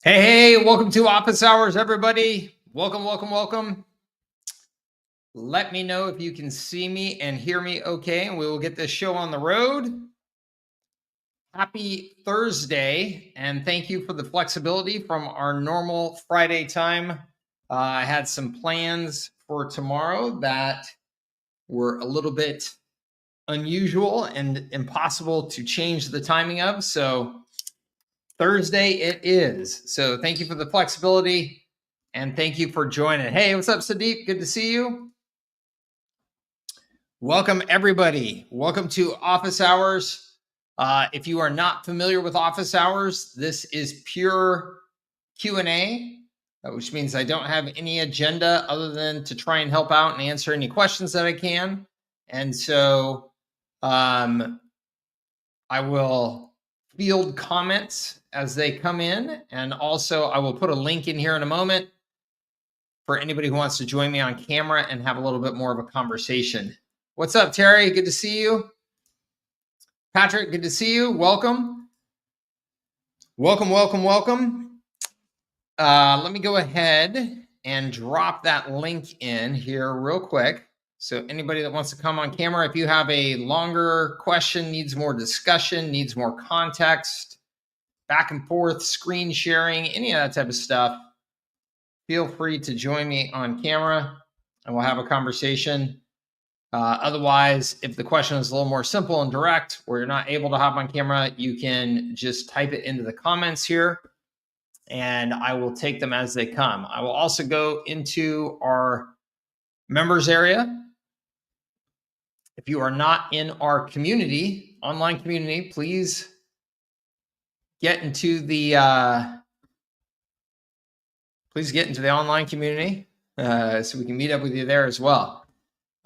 Hey, welcome to Office Hours, everybody. Welcome. Let me know if you can see me and hear me okay, and we will get this show on the road. Happy Thursday, and thank you for the flexibility from our normal Friday time. I had some plans for tomorrow that were a little bit unusual and impossible to change the timing of, so Thursday it is. So thank you for the flexibility and thank you for joining. Hey, what's up, Sadiq? Good to see you. Welcome, everybody. Welcome to Office Hours. If you are not familiar with Office Hours, this is pure Q&A, which means I don't have any agenda other than to try and help out and answer any questions that I can. And so I will field comments as they come in. And also I will put a link in here in a moment for anybody who wants to join me on camera and have a little bit more of a conversation. What's up, Terry? Good to see you. Patrick, good to see you. Welcome. Welcome. Let me go ahead and drop that link in here real quick. So anybody that wants to come on camera, if you have a longer question, needs more discussion, needs more context, back and forth, screen sharing, any of that type of stuff, feel free to join me on camera and we'll have a conversation. Otherwise, if the question is a little more simple and direct, where you're not able to hop on camera, you can just type it into the comments here and I will take them as they come. I will also go into our members area. If you are not in our community, online community, please get into the online community so we can meet up with you there as well.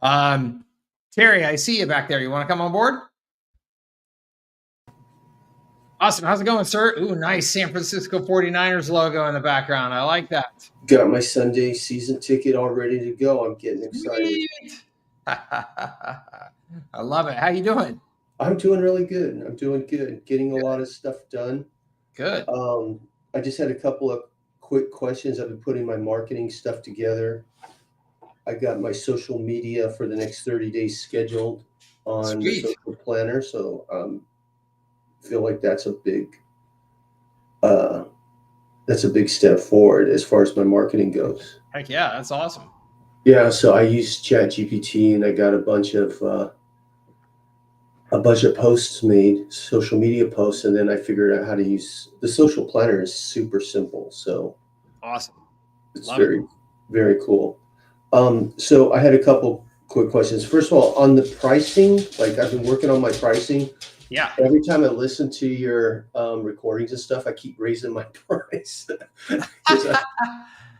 Terry, I see you back there. You want to come on board? Awesome. How's it going, sir? Ooh, nice San Francisco 49ers logo in the background. I like that. Got my Sunday season ticket all ready to go. I'm getting excited. I love it. How you doing? I'm doing really good. Getting a lot of stuff done. Good. I just had a couple of quick questions. I've been putting my marketing stuff together. I got my social media for the next 30 days scheduled on the social planner. So feel like that's a big step forward as far as my marketing goes. Heck yeah, that's awesome. Yeah, so I used ChatGPT and I got a bunch of posts made, social media posts, and then I figured out how to use the social planner. Is super simple, so awesome. It's very cool. So I had a couple quick questions. First of all, on the pricing, like I've been working on my pricing. Yeah. Every time I listen to your recordings and stuff, I keep raising my price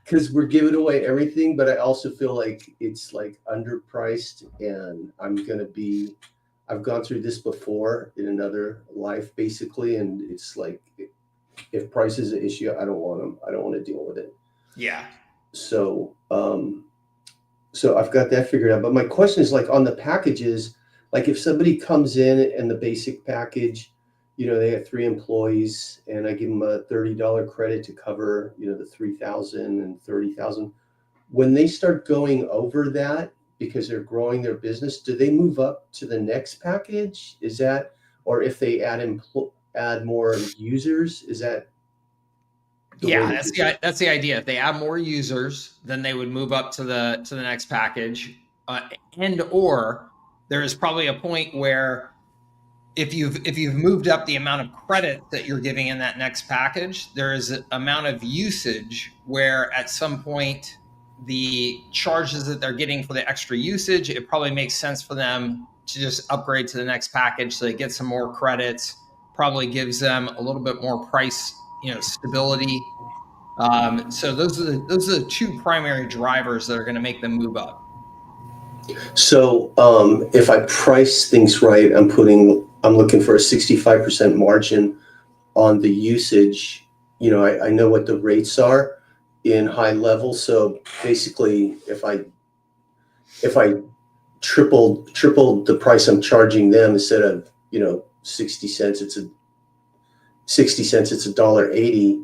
because we're giving away everything, but I also feel like it's like underpriced, and I've gone through this before in another life, basically, and it's like if price is an issue, I don't want to deal with it. Yeah. So I've got that figured out. But my question is, like, on the packages, like if somebody comes in and the basic package, they have 3 employees and I give them a $30 credit to cover, the 3,000 and 30,000. When they start going over that because they're growing their business, do they move up to the next package? Is that, or if they add more users, is that? Yeah, that's the idea. If they add more users, then they would move up to the next package, and or there is probably a point where if you've moved up the amount of credit that you're giving in that next package, there is an amount of usage where at some point the charges that they're getting for the extra usage, it probably makes sense for them to just upgrade to the next package so they get some more credits. Probably gives them a little bit more price, stability. So those are the 2 primary drivers that are going to make them move up. So if I price things right, I'm looking for a 65% margin on the usage. I know what the rates are in HighLevel. So basically, if I tripled the price I'm charging them, instead of 60 cents, it's $1.80.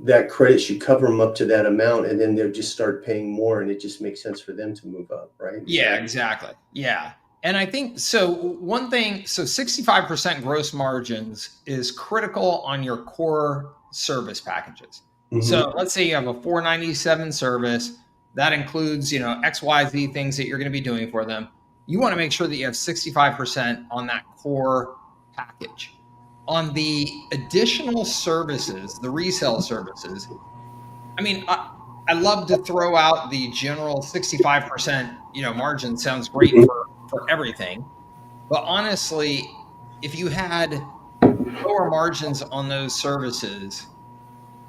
that credit should cover them up to that amount, and then they'll just start paying more, and it just makes sense for them to move up, right? Yeah, exactly. Yeah. And I think so. One thing, so 65% gross margins is critical on your core service packages. So let's say you have a 497 service that includes, XYZ things that you're going to be doing for them. You want to make sure that you have 65% on that core package. On the additional services, the resale services, I mean, I love to throw out the general 65%, margin sounds great for everything. But honestly, if you had lower margins on those services,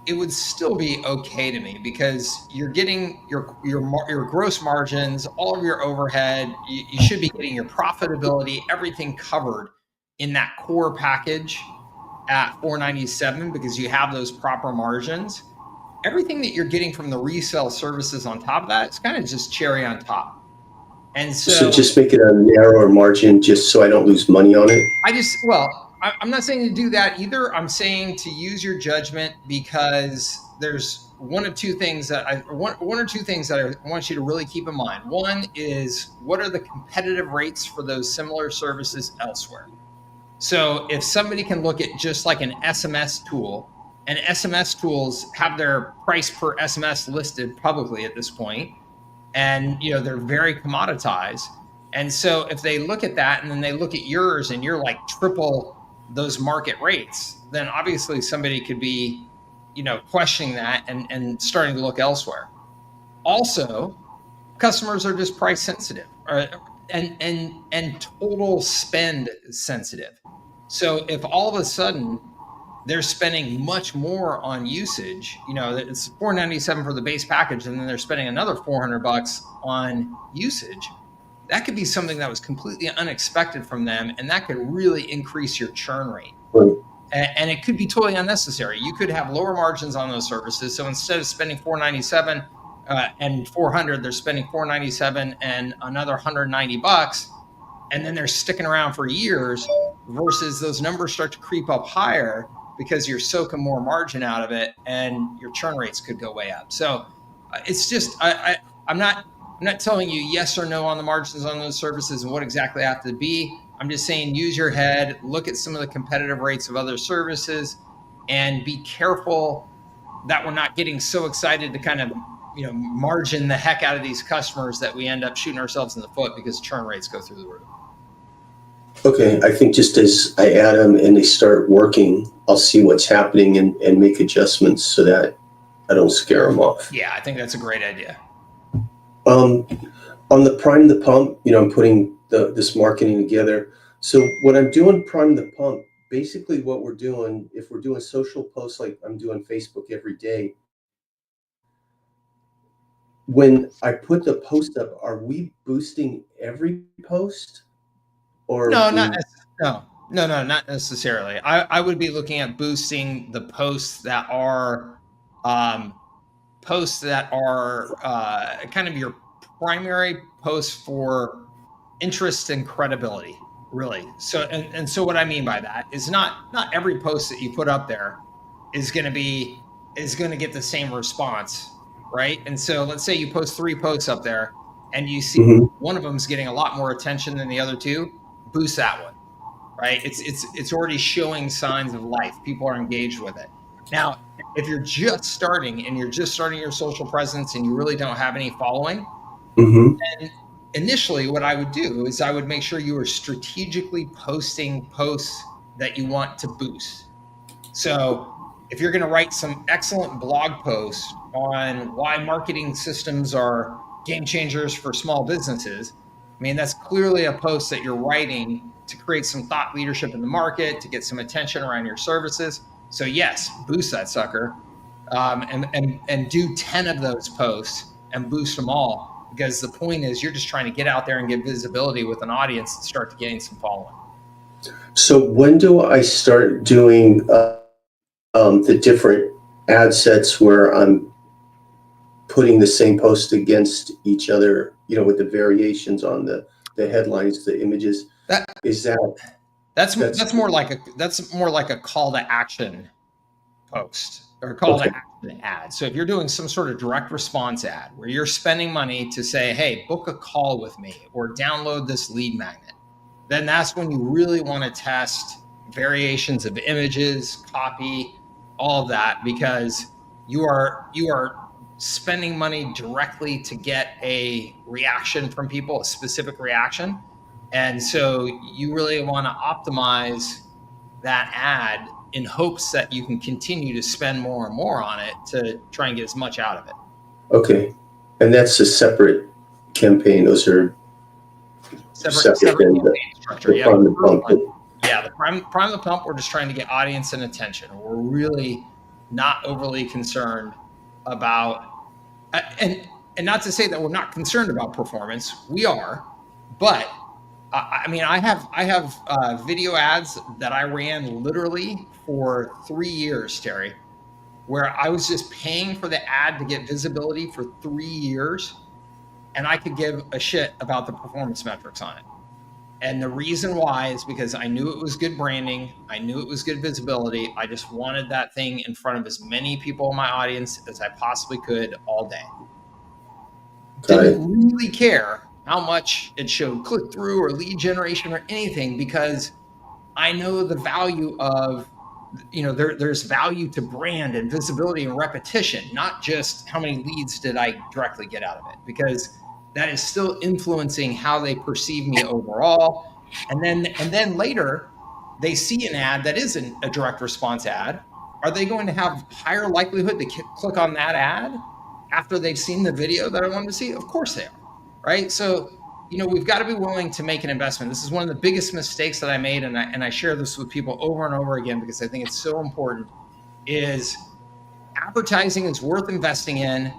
it would still be okay to me because you're getting your gross margins, all of your overhead, you should be getting your profitability, everything covered in that core package at 497 because you have those proper margins. Everything that you're getting from the resale services on top of that, it's kind of just cherry on top. And so just make it a narrower margin just so I don't lose money on it. I'm not saying to do that either. I'm saying to use your judgment because there's one or two things that I want you to really keep in mind. One is, what are the competitive rates for those similar services elsewhere? So if somebody can look at just like an SMS tool, and SMS tools have their price per SMS listed publicly at this point, and they're very commoditized. And so if they look at that and then they look at yours and you're like triple those market rates, then obviously somebody could be questioning that and starting to look elsewhere. Also, customers are just price sensitive, and total spend sensitive. So if all of a sudden they're spending much more on usage, it's $497 for the base package, and then they're spending another $400 on usage, that could be something that was completely unexpected from them, and that could really increase your churn rate. Right. And it could be totally unnecessary. You could have lower margins on those services. So instead of spending $497 and $400, they're spending $497 and another $190, and then they're sticking around for years, versus those numbers start to creep up higher because you're soaking more margin out of it, and your churn rates could go way up. So it's just, I'm not telling you yes or no on the margins on those services and what exactly they have to be. I'm just saying, use your head, look at some of the competitive rates of other services, and be careful that we're not getting so excited to kind of, margin the heck out of these customers that we end up shooting ourselves in the foot because churn rates go through the roof. Okay, I think just as I add them and they start working, I'll see what's happening and make adjustments so that I don't scare them off. Yeah, I think that's a great idea. On the prime the pump, I'm putting this marketing together. So what I'm doing, prime the pump, basically what we're doing, if we're doing social posts like I'm doing Facebook every day, when I put the post up, are we boosting every post? Or no, not necessarily. I would be looking at boosting the posts that are kind of your primary posts for interest and credibility, really. So and so what I mean by that is not every post that you put up there is going to get the same response, right? And so let's say you post 3 posts up there and you see one of them's getting a lot more attention than the other 2, boost that one, right? It's already showing signs of life. People are engaged with it. Now, if you're just starting and you're just starting your social presence and you really don't have any following, then initially what I would do is I would make sure you are strategically posting posts that you want to boost. So if you're going to write some excellent blog posts on why marketing systems are game changers for small businesses, I mean, that's clearly a post that you're writing to create some thought leadership in the market, to get some attention around your services. So yes, boost that sucker, and do 10 of those posts and boost them all, because the point is you're just trying to get out there and get visibility with an audience and start to gain some following. So when do I start doing the different ad sets where I'm putting the same post against each other, with the variations on the headlines, the images? That's more like a call to action post or call to Okay. action ad. So if you're doing some sort of direct response ad where you're spending money to say, hey, book a call with me or download this lead magnet, then that's when you really want to test variations of images, copy, all of that, because you are spending money directly to get a reaction from people, a specific reaction. And so you really want to optimize that ad in hopes that you can continue to spend more and more on it to try and get as much out of it. Okay. And that's a separate campaign. Those are separate than campaign structure. the Yeah, prime the pump. the prime the pump. We're just trying to get audience and attention. We're really not overly concerned about, and not to say that we're not concerned about performance. We are, but I mean, I have video ads that I ran literally for 3 years, Terry, where I was just paying for the ad to get visibility for 3 years, and I could give a shit about the performance metrics on it. And the reason why is because I knew it was good branding. I knew it was good visibility. I just wanted that thing in front of as many people in my audience as I possibly could all day. Didn't really care how much it showed click through or lead generation or anything, because I know the value of, there's value to brand and visibility and repetition, not just how many leads did I directly get out of it, because that is still influencing how they perceive me overall. And then later they see an ad that isn't a direct response ad. Are they going to have higher likelihood to click on that ad after they've seen the video that I wanted to see? Of course they are, right? So, we've got to be willing to make an investment. This is one of the biggest mistakes that I made, and I share this with people over and over again because I think it's so important, is advertising is worth investing in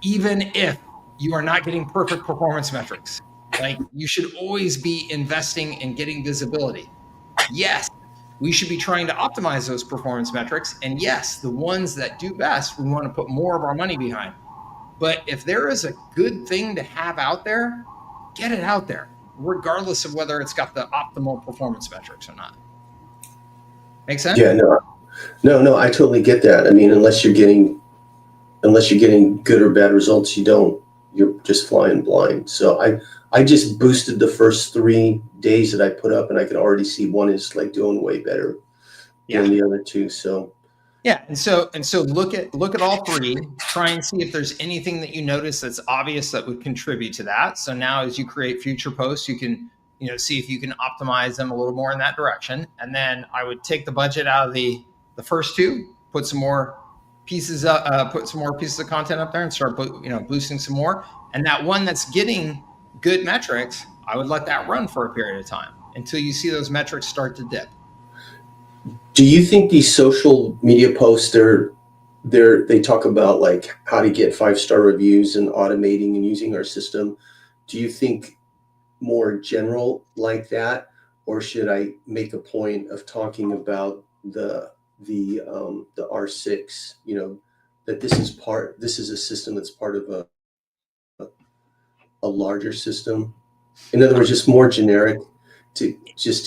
even if you are not getting perfect performance metrics. Like, you should always be investing in getting visibility. Yes, we should be trying to optimize those performance metrics. And yes, the ones that do best, we want to put more of our money behind. But if there is a good thing to have out there, get it out there, regardless of whether it's got the optimal performance metrics or not. Make sense? Yeah, no, I totally get that. I mean, unless you're getting good or bad results, you're just flying blind. So I just boosted the first 3 days that I put up, and I could already see one is like doing way better than the other two. So yeah, and so look at all three. Try and see if there's anything that you notice that's obvious that would contribute to that. So now, as you create future posts, you can see if you can optimize them a little more in that direction. And then I would take the budget out of the first two, put some more pieces of content up there, and start boosting some more. And that one that's getting good metrics, I would let that run for a period of time until you see those metrics start to dip. do you think these social media posts they talk about like how to get 5-star reviews and automating and using our system? Do you think more general like that, or should I make a point of talking about the R6, that this is a system that's part of a larger system? In other words, just more generic to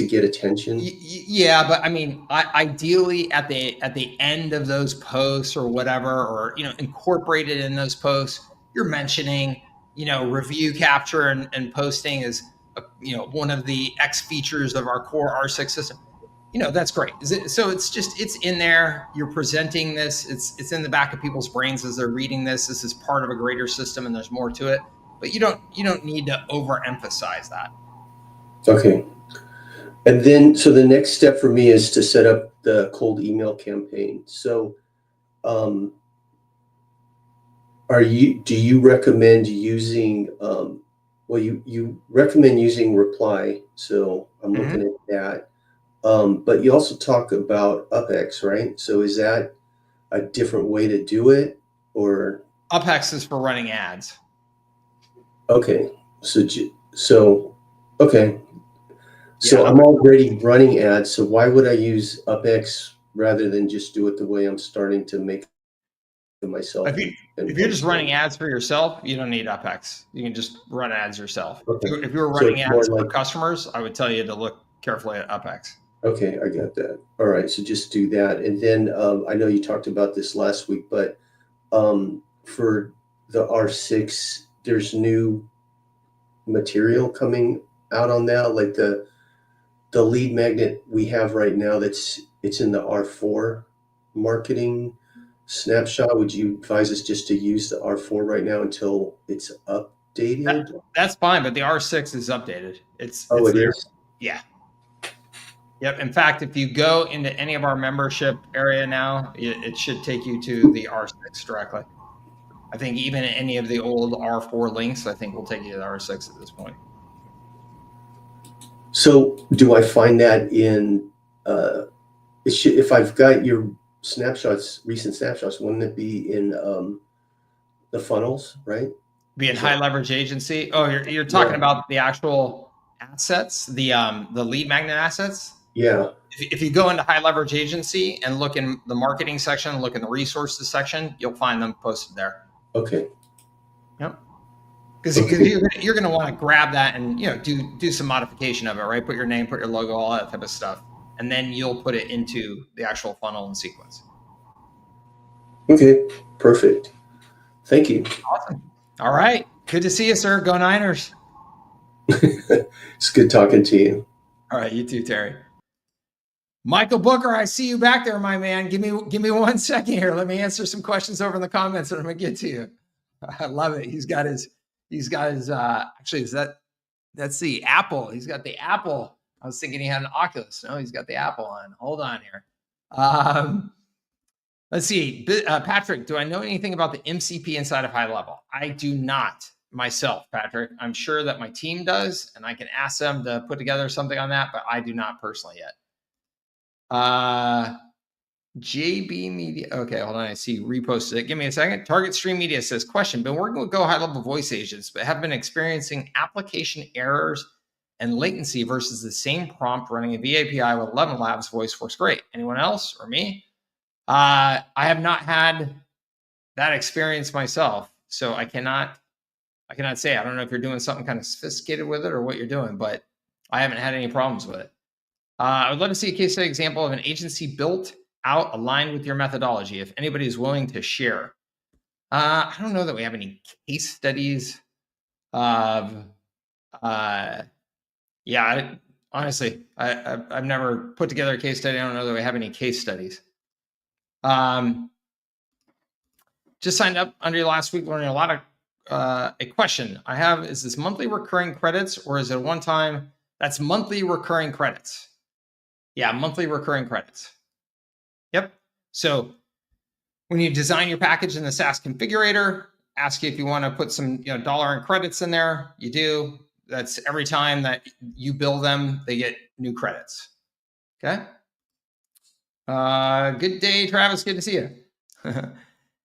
get attention. Yeah, but I mean, ideally at the end of those posts or whatever, or incorporated in those posts, you're mentioning review capture and posting is one of the X features of our core R6 system. That's great. So it's in there. You're presenting this. It's in the back of people's brains as they're reading this. This is part of a greater system, and there's more to it. But you don't need to overemphasize that. Okay. And then, so the next step for me is to set up the cold email campaign. So, do you recommend using, you recommend using Reply. So I'm looking at that. But you also talk about UPEX, right? So is that a different way to do it, or? UPEX is for running ads. Okay. Okay. So I'm already running ads, so why would I use UPEX rather than just do it the way I'm starting to make it myself? If you're just running ads for yourself, you don't need UPEX. You can just run ads yourself. Okay. If you were running ads for customers, I would tell you to look carefully at UPEX. Okay, I got that. All right, so just do that. And then I know you talked about this last week, but for the R6, there's new material coming out on that, like the lead magnet we have right now it's in the R4 marketing snapshot. Would you advise us just to use the R4 right now until it's updated? That's fine, but the R6 is updated. Oh, It's it there. is? Yeah. Yep. In fact, if you go into any of our membership area now, it should take you to the R6 directly. I think even any of the old R4 links, I think will take you to the R6 at this point. So do I find that in, if I've got your snapshots, recent snapshots, wouldn't it be in the funnels, right? Be in Is high that, leverage agency. Oh, you're talking yeah, about the actual assets, the lead magnet assets. yeah, If you go into high leverage agency and look in the marketing section, look in the resources section, you'll find them posted there. okay, Yep. Because okay, you're going to want to grab that and do some modification of it, right? Put your name, put your logo, all that type of stuff, and then you'll put it into the actual funnel and sequence. okay, perfect. Thank you. Awesome. All right. Good to see you, sir. Go Niners. It's good talking to you. All right. You too, Terry. Michael Booker, I see you back there, my man. Give me 1 second here. Let me answer some questions over in the comments, and I'm gonna get to you. I love it. He's got his actually that's the Apple. He's got the Apple. I was thinking he had an Oculus. No, he's got the Apple on. Hold on here. Let's see. Patrick, do I know anything about the MCP inside of HighLevel? I do not myself, Patrick. I'm sure that my team does, and I can ask them to put together something on that, but I do not personally yet. JB Media. Okay, hold on. I see you reposted it. Give me a second. Target Stream Media says, question, been working with Go high level voice agents, but have been experiencing application errors and latency versus the same prompt running a VAPI with 11 Labs voice works great. Anyone else or me? I have not had that experience myself, so I cannot say. I don't know if you're doing something kind of sophisticated with it or what you're doing, but I haven't had any problems with it. I would love to see a case study example of an agency built out aligned with your methodology, if anybody is willing to share. I don't know that we have any case studies of, honestly, I've never put together a case study. I don't know that we have any case studies. Just signed up under your last week, learning a lot of, a question I have is this monthly recurring credits or is it a one-time? That's monthly recurring credits. Yeah, monthly recurring credits. Yep. So when you design your package in the SaaS configurator, ask you if you want to put some dollar and credits in there. You do. That's every time that you bill them, they get new credits. Okay. Good day, Travis. Good to see you.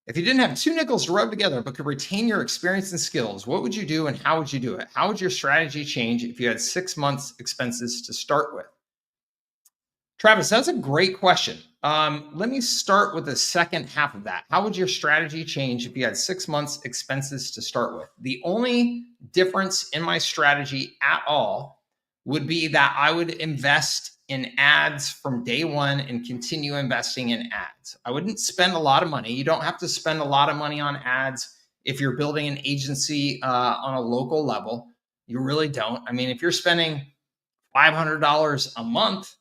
If you didn't have 2 nickels to rub together but could retain your experience and skills, what would you do and how would you do it? How would your strategy change if you had 6 months expenses to start with? Travis, that's a great question. Let me start with the second half of that. How would your strategy change if you had 6 months expenses to start with? The only difference in my strategy at all would be that I would invest in ads from day one and continue investing in ads. I wouldn't spend a lot of money. You don't have to spend a lot of money on ads if you're building an agency on a local level. You really don't. I mean, if you're spending $500 a month,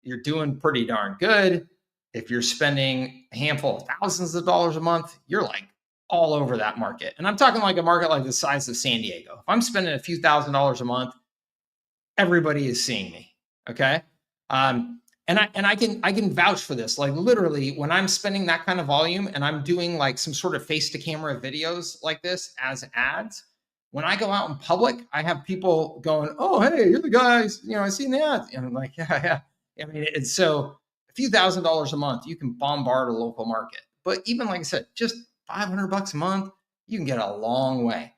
you're doing pretty darn good. If you're spending a handful of thousands of dollars a month, you're like all over that market. And I'm talking like a market like the size of San Diego. If I'm spending a few $1,000s a month, everybody is seeing me. Okay. And I can vouch for this. Like literally when I'm spending that kind of volume and I'm doing like some sort of face to camera videos like this as ads, when I go out in public, I have people going, "Oh, hey, you're the guys, I seen that." And I'm like, yeah. I mean, it's so a few $1,000s a month, you can bombard a local market. But even like I said, just $500 a month, you can get a long way.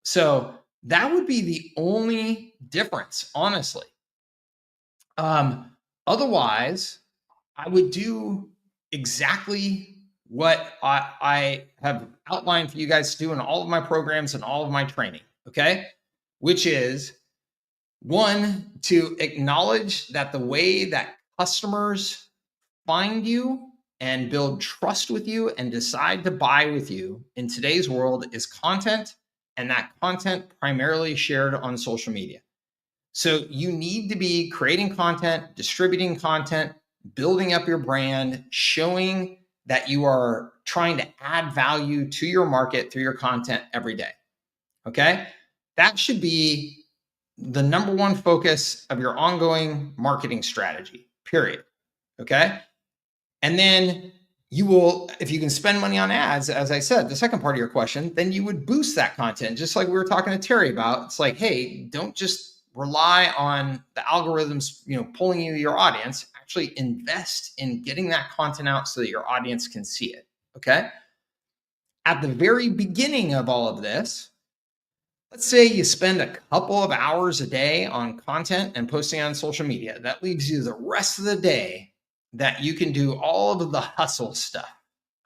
So that would be the only difference, honestly. Otherwise, I would do exactly what I have outlined for you guys to do in all of my programs and all of my training. Okay. Which is one, to acknowledge that the way that customers find you and build trust with you and decide to buy with you in today's world is content, and that content primarily shared on social media. So you need to be creating content, distributing content, building up your brand, showing that you are trying to add value to your market through your content every day. Okay? That should be the number one focus of your ongoing marketing strategy, period. Okay? And then you will, if you can spend money on ads, as I said, the second part of your question, then you would boost that content. Just like we were talking to Terry about, it's like, hey, don't just rely on the algorithms, pulling you your audience. Actually invest in getting that content out so that your audience can see it. Okay. At the very beginning of all of this, let's say you spend a couple of hours a day on content and posting on social media. That leaves you the rest of the day that you can do all of the hustle stuff.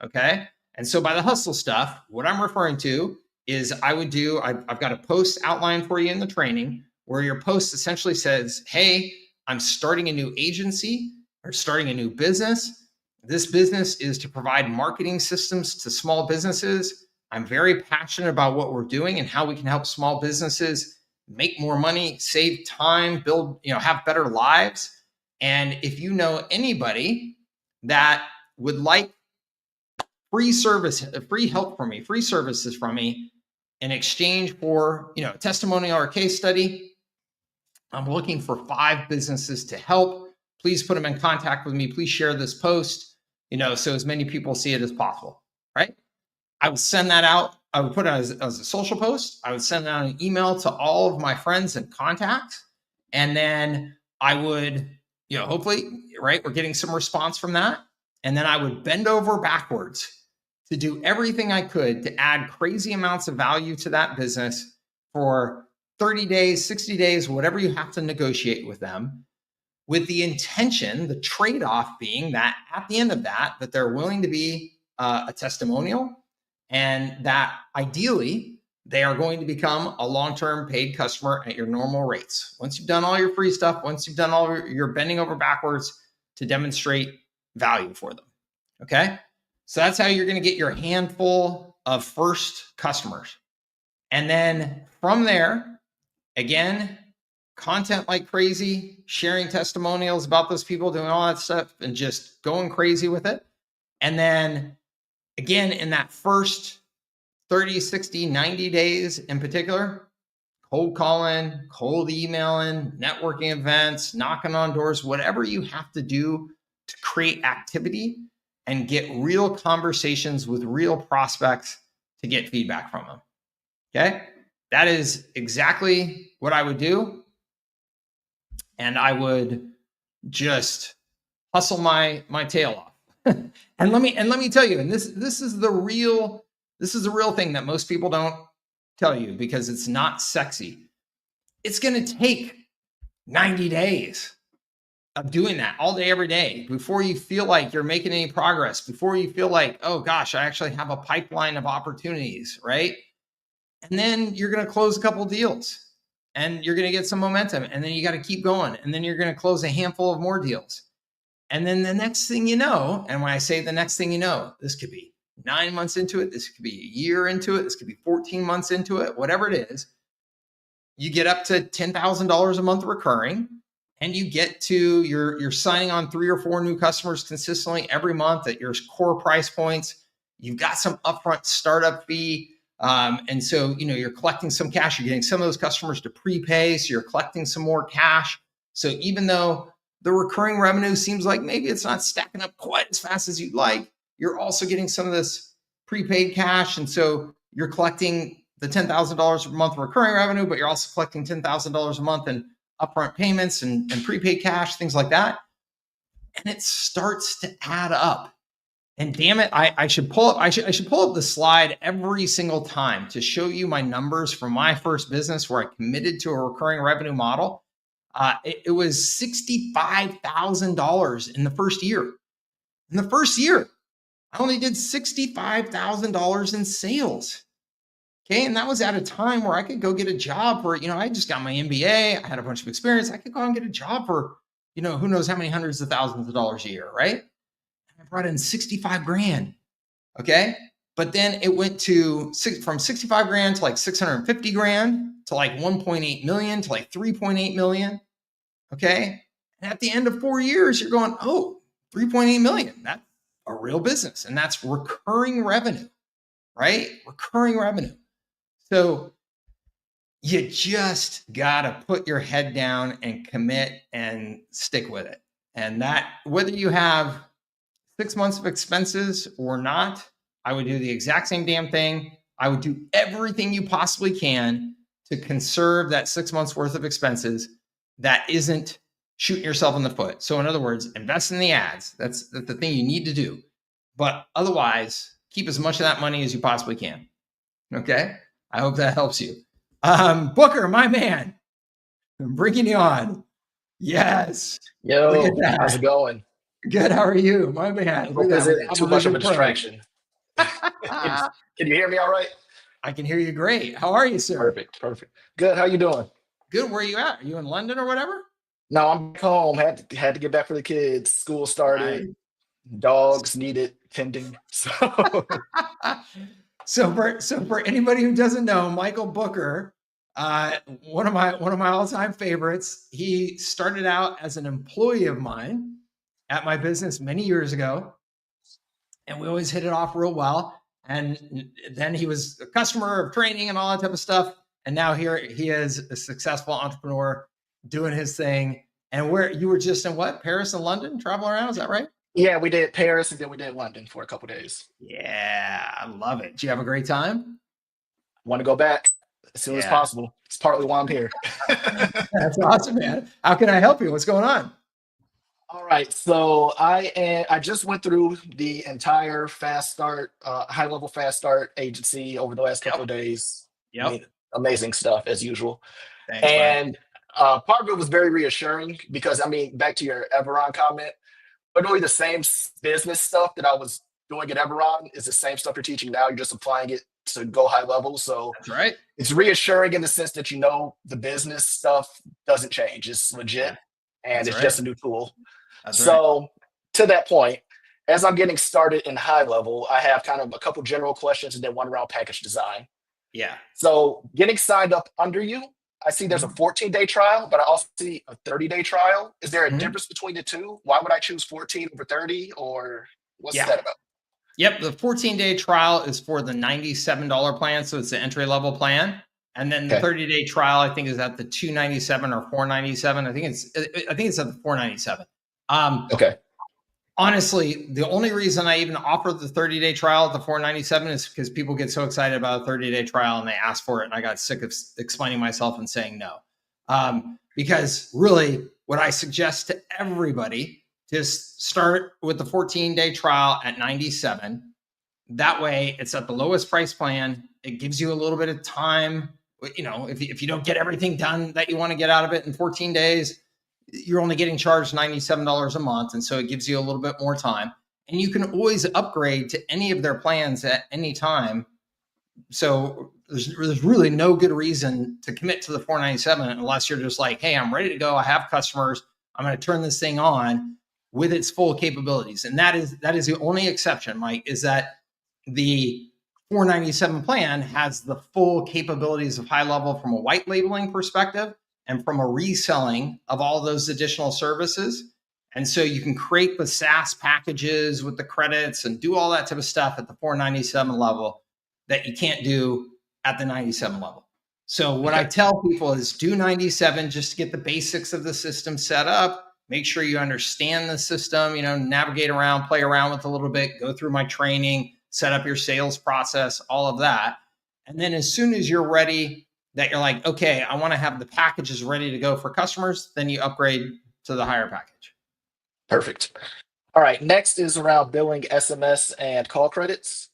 Okay. And so by the hustle stuff, what I'm referring to is I've got a post outline for you in the training where your post essentially says, hey, I'm starting a new agency or starting a new business. This business is to provide marketing systems to small businesses. I'm very passionate about what we're doing and how we can help small businesses make more money, save time, build, have better lives. And if you know anybody that would like free help from me, free services from me in exchange for, a testimonial or case study, I'm looking for 5 businesses to help. Please put them in contact with me. Please share this post, so as many people see it as possible, right? I would send that out. I would put it as a social post. I would send out an email to all of my friends and contacts. And then I would, hopefully, right, we're getting some response from that. And then I would bend over backwards to do everything I could to add crazy amounts of value to that business for 30 days, 60 days, whatever you have to negotiate with them, with the intention, the trade-off being that at the end of that they're willing to be a testimonial, and that ideally they are going to become a long-term paid customer at your normal rates. Once you've done all your free stuff, once you've done all your bending over backwards to demonstrate value for them. Okay. So that's how you're going to get your handful of first customers. And then from there, again, content like crazy, sharing testimonials about those people, doing all that stuff and just going crazy with it. And then again, in that first 30, 60, 90 days in particular, cold calling, cold emailing, networking events, knocking on doors, whatever you have to do to create activity and get real conversations with real prospects to get feedback from them. Okay. That is exactly what I would do. And I would just hustle my tail off. and let me tell you, and this is the real thing that most people don't tell you because it's not sexy. It's going to take 90 days of doing that all day, every day, before you feel like you're making any progress, before you feel like, oh gosh, I actually have a pipeline of opportunities, right? And then you're going to close a couple deals and you're going to get some momentum, and then you got to keep going. And then you're going to close a handful of more deals. And then the next thing you know, and when I say the next thing you know, this could be 9 months into it. This could be a year into it. This could be 14 months into it, whatever it is. You get up to $10,000 a month recurring, and you get to you're signing on 3 or 4 new customers consistently every month at your core price points. You've got some upfront startup fee. And so, you're collecting some cash, you're getting some of those customers to prepay. So you're collecting some more cash. So even though the recurring revenue seems like maybe it's not stacking up quite as fast as you'd like, you're also getting some of this prepaid cash. And so you're collecting the $10,000 a month recurring revenue, but you're also collecting $10,000 a month in upfront payments and prepaid cash, things like that. And it starts to add up. And damn it, I should pull up the slide every single time to show you my numbers from my first business where I committed to a recurring revenue model. It was $65,000 in the first year. In the first year, I only did $65,000 in sales. Okay. And that was at a time where I could go get a job for, I just got my MBA. I had a bunch of experience. I could go and get a job for, who knows how many hundreds of thousands of dollars a year, right? I brought in 65 grand. Okay. But then it went from 65 grand to like 650 grand to like 1.8 million to like 3.8 million. Okay. And at the end of 4 years, you're going, oh, 3.8 million. That's a real business. And that's recurring revenue, right? Recurring revenue. So you just got to put your head down and commit and stick with it. And that, whether you have 6 months of expenses or not, I would do the exact same damn thing. I would do everything you possibly can to conserve that 6 months worth of expenses that isn't shooting yourself in the foot. So in other words, invest in the ads. That's the thing you need to do. But otherwise, keep as much of that money as you possibly can. Okay? I hope that helps you. Booker, my man, I'm bringing you on. Yes. Yo, how's it going? Good. How are you, my man? Hope this isn't too much of a distraction. Can I you hear me all right? can hear you great. How are you, sir? Perfect. Good. How you doing? Good. Where are you at? Are you in London or whatever? No, I'm back home. Had to get back for the kids. School started. Right. Dogs needed tending. So for anybody who doesn't know, Michael Booker, one of my all-time favorites. He started out as an employee of mine at my business many years ago, and we always hit it off real well. And then he was a customer of training and all that type of stuff. And now here he is, a successful entrepreneur doing his thing. And where you were just in what? Paris and London, traveling around? Is that right? Yeah, we did Paris and then we did London for a couple days. Yeah, I love it. Did you have a great time? Want to go back as soon as possible. It's partly why I'm here. That's awesome, man. How can I help you? What's going on? All right, so I just went through the entire Fast Start, HighLevel Fast Start agency over the last couple of days. Yep. I mean, amazing stuff as usual. Thanks, And part of it was very reassuring because, I mean, back to your Everon comment, literally the same business stuff that I was doing at Everon is the same stuff you're teaching now. You're just applying it to go high level. So That's right. it's reassuring in the sense that the business stuff doesn't change. It's legit and it's just a new tool. So to that point, as I'm getting started in high level, I have kind of a couple general questions and then one around package design. Yeah. So getting signed up under you, I see there's a 14-day trial, but I also see a 30-day trial. Is there a difference between the two? Why would I choose 14 over 30, or what's that about? Yep. The 14-day trial is for the $97 plan. So it's the entry-level plan. And then the 30-day trial, I think, is at the $297 or $497. I think it's at the $497. Honestly, the only reason I even offer the 30-day trial at the $497 is because people get so excited about a 30-day trial and they ask for it. And I got sick of explaining myself and saying no. Because really, what I suggest to everybody, just start with the 14-day trial at $97. That way, it's at the lowest price plan. It gives you a little bit of time. If you don't get everything done that you want to get out of it in 14 days, you're only getting charged $97 a month. And so it gives you a little bit more time. And you can always upgrade to any of their plans at any time. So there's really no good reason to commit to the $497 unless you're just like, hey, I'm ready to go. I have customers. I'm going to turn this thing on with its full capabilities. And that is the only exception, Mike, is that the $497 plan has the full capabilities of HighLevel from a white labeling perspective and from a reselling of all those additional services. And so you can create the SaaS packages with the credits and do all that type of stuff at the $497 level that you can't do at the $97 level. So what I tell people is do $97 just to get the basics of the system set up. Make sure you understand the system, navigate around, play around with it a little bit, go through my training, set up your sales process, all of that. And then as soon as you're ready, that you're like, okay, I want to have the packages ready to go for customers, then you upgrade to the higher package. Perfect. All right. Next is around billing SMS and call credits.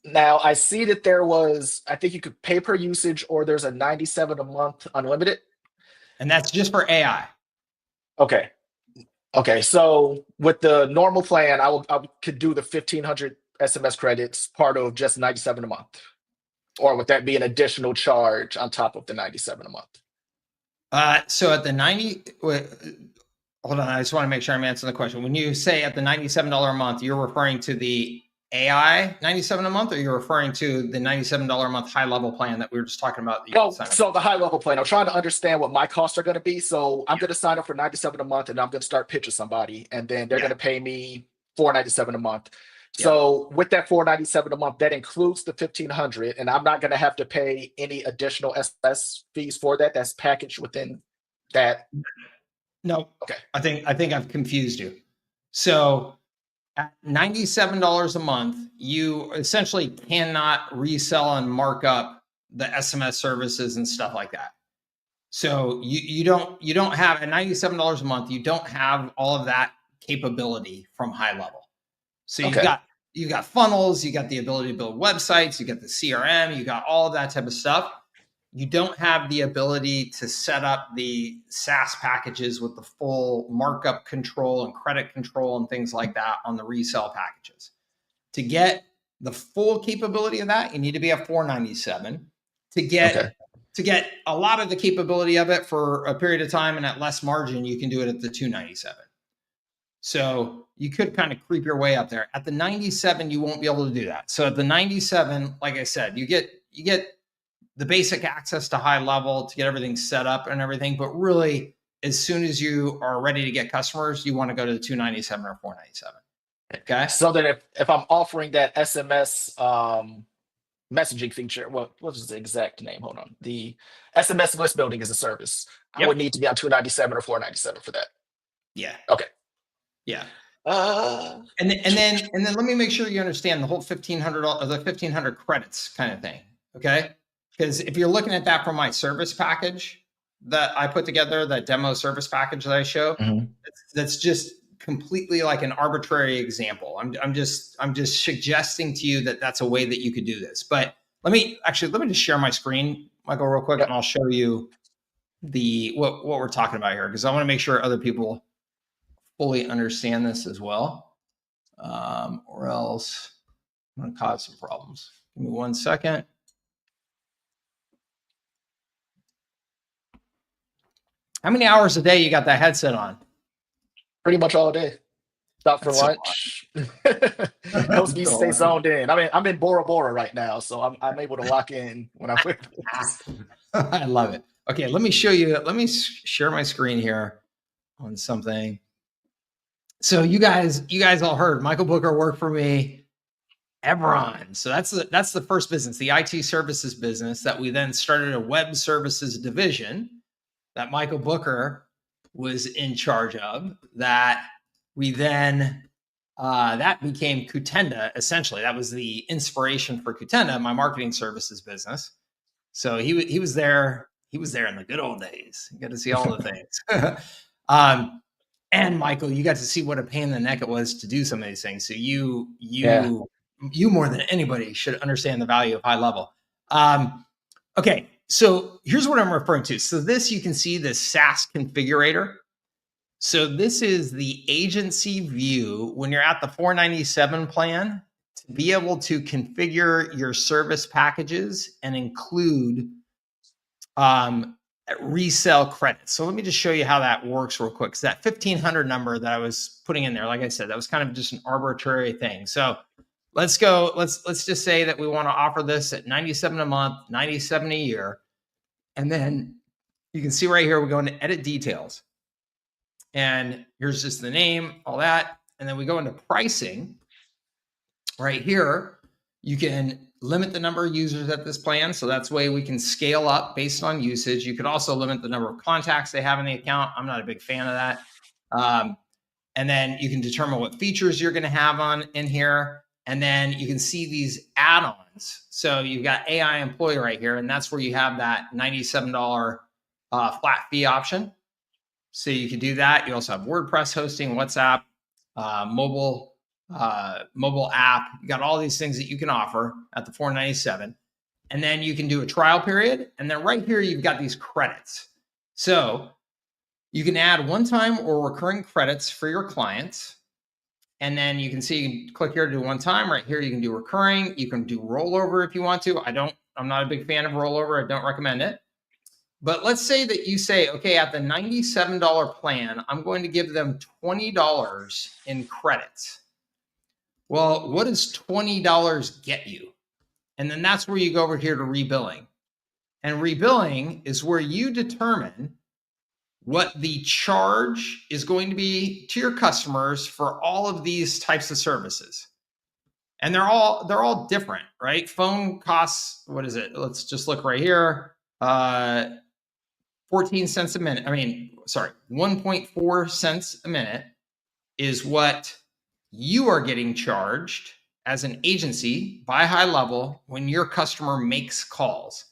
Now, I see that there was, I think you could pay per usage or there's a $97 a month unlimited. And that's just for AI. Okay. So with the normal plan, I could do the 1,500 SMS credits part of just $97 a month. Or would that be an additional charge on top of the $97 a month? So at the 90, hold on. I just want to make sure I'm answering the question. When you say at the $97 a month, you're referring to the AI 97 a month, or you're referring to the $97 a month high level plan that we were just talking about? No, so the high level plan. I'm trying to understand what my costs are going to be. So I'm going to sign up for 97 a month, and I'm going to start pitching somebody, and then they're going to pay me $497 a month. So with that $497 a month, that includes the $1,500, and I'm not going to have to pay any additional SS fees for that. That's packaged within that. No. Okay. I think I've confused you. So at $97 a month, you essentially cannot resell and mark up the SMS services and stuff like that. So you don't have at $97 a month, you don't have all of that capability from HighLevel. So you've got funnels, you got the ability to build websites, you got the CRM, you got all of that type of stuff. You don't have the ability to set up the SaaS packages with the full markup control and credit control and things like that on the resale packages. To get the full capability of that, you need to be at $497. To get a lot of the capability of it for a period of time and at less margin, you can do it at the $297. So you could kind of creep your way up there. At the 97, you won't be able to do that. So at the 97, like I said, you get the basic access to HighLevel to get everything set up and everything. But really, as soon as you are ready to get customers, you want to go to the 297 or 497. Okay. So that if I'm offering that SMS messaging feature, what was the exact name? Hold on. The SMS list building is a service. I would need to be on 297 or 497 for that. Yeah. Okay. Yeah. And then let me make sure you understand the whole $1,500 credits kind of thing. Okay. Because if you're looking at that from my service package that I put together, that demo service package that I show, that's just completely like an arbitrary example. I'm just suggesting to you that that's a way that you could do this. But let me just share my screen, Michael, real quick, and I'll show you what we're talking about here, because I want to make sure other people fully understand this as well, or else I'm going to cause some problems. Give me 1 second. How many hours a day you got that headset on? Pretty much all day. Stop for lunch. Helps me stay zoned in. I mean, I'm in Bora Bora right now, so I'm able to lock in when I'm with this. I love it. Okay, let me show you. Let me share my screen here on something. So you guys all heard Michael Booker worked for me. Ebron. So that's the first business, the IT services business that we then started a web services division that Michael Booker was in charge of, that we then, that became Kutenda, essentially. That was the inspiration for Kutenda, my marketing services business. So he was there in the good old days. You got to see all the things. And Michael, you got to see what a pain in the neck it was to do some of these things. So you more than anybody should understand the value of HighLevel. Okay. So here's what I'm referring to. So this, you can see the SaaS configurator. So this is the agency view when you're at the 497 plan to be able to configure your service packages and include resale credits. So let me just show you how that works real quick. So that 1,500 number that I was putting in there, like I said, that was kind of just an arbitrary thing. So let's go, let's just say that we want to offer this at 97 a month, 97 a year. And then you can see right here, we go into edit details. And here's just the name, all that. And then we go into pricing. Right here, you can limit the number of users at this plan. So that's the way we can scale up based on usage. You could also limit the number of contacts they have in the account. I'm not a big fan of that. And then you can determine what features you're going to have in here. And then you can see these add-ons. So you've got AI employee right here, and that's where you have that $97 flat fee option. So you can do that. You also have WordPress hosting, WhatsApp, mobile app. You got all these things that you can offer at the 497. And then you can do a trial period. And then right here, you've got these credits. So you can add one-time or recurring credits for your clients. And then you can see, you can click here to do one time. Right here, you can do recurring. You can do rollover if you want to. I'm not a big fan of rollover. I don't recommend it. But let's say that you say, okay, at the $97 plan, I'm going to give them $20 in credits. Well, what does $20 get you? And then that's where you go over here to rebilling. And rebilling is where you determine what the charge is going to be to your customers for all of these types of services. And they're all different, right? Phone costs, what is it? Let's just look right here. 14 cents a minute. 1.4 cents a minute is what you are getting charged as an agency by HighLevel when your customer makes calls.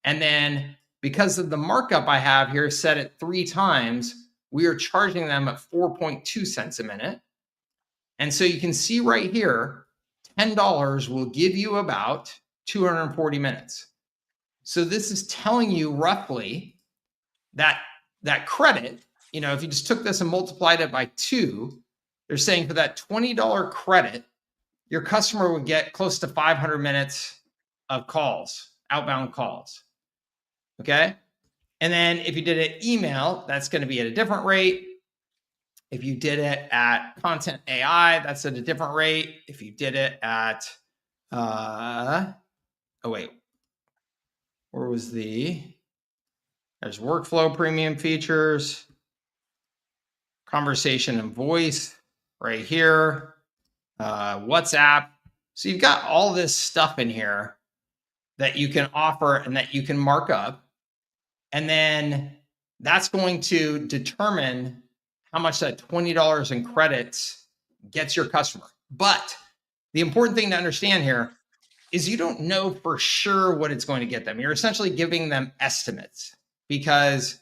And then because of the markup I have here set at 3 times, we are charging them at 4.2 cents a minute. And so you can see right here, $10 will give you about 240 minutes. So this is telling you roughly that credit, if you just took this and multiplied it by 2, they're saying for that $20 credit, your customer would get close to 500 minutes of calls, outbound calls. Okay. And then if you did it email, that's going to be at a different rate. If you did it at content AI, that's at a different rate. If you did it at, there's workflow premium features, conversation and voice right here, WhatsApp. So you've got all this stuff in here that you can offer and that you can mark up. And then that's going to determine how much that $20 in credits gets your customer. But the important thing to understand here is you don't know for sure what it's going to get them. You're essentially giving them estimates because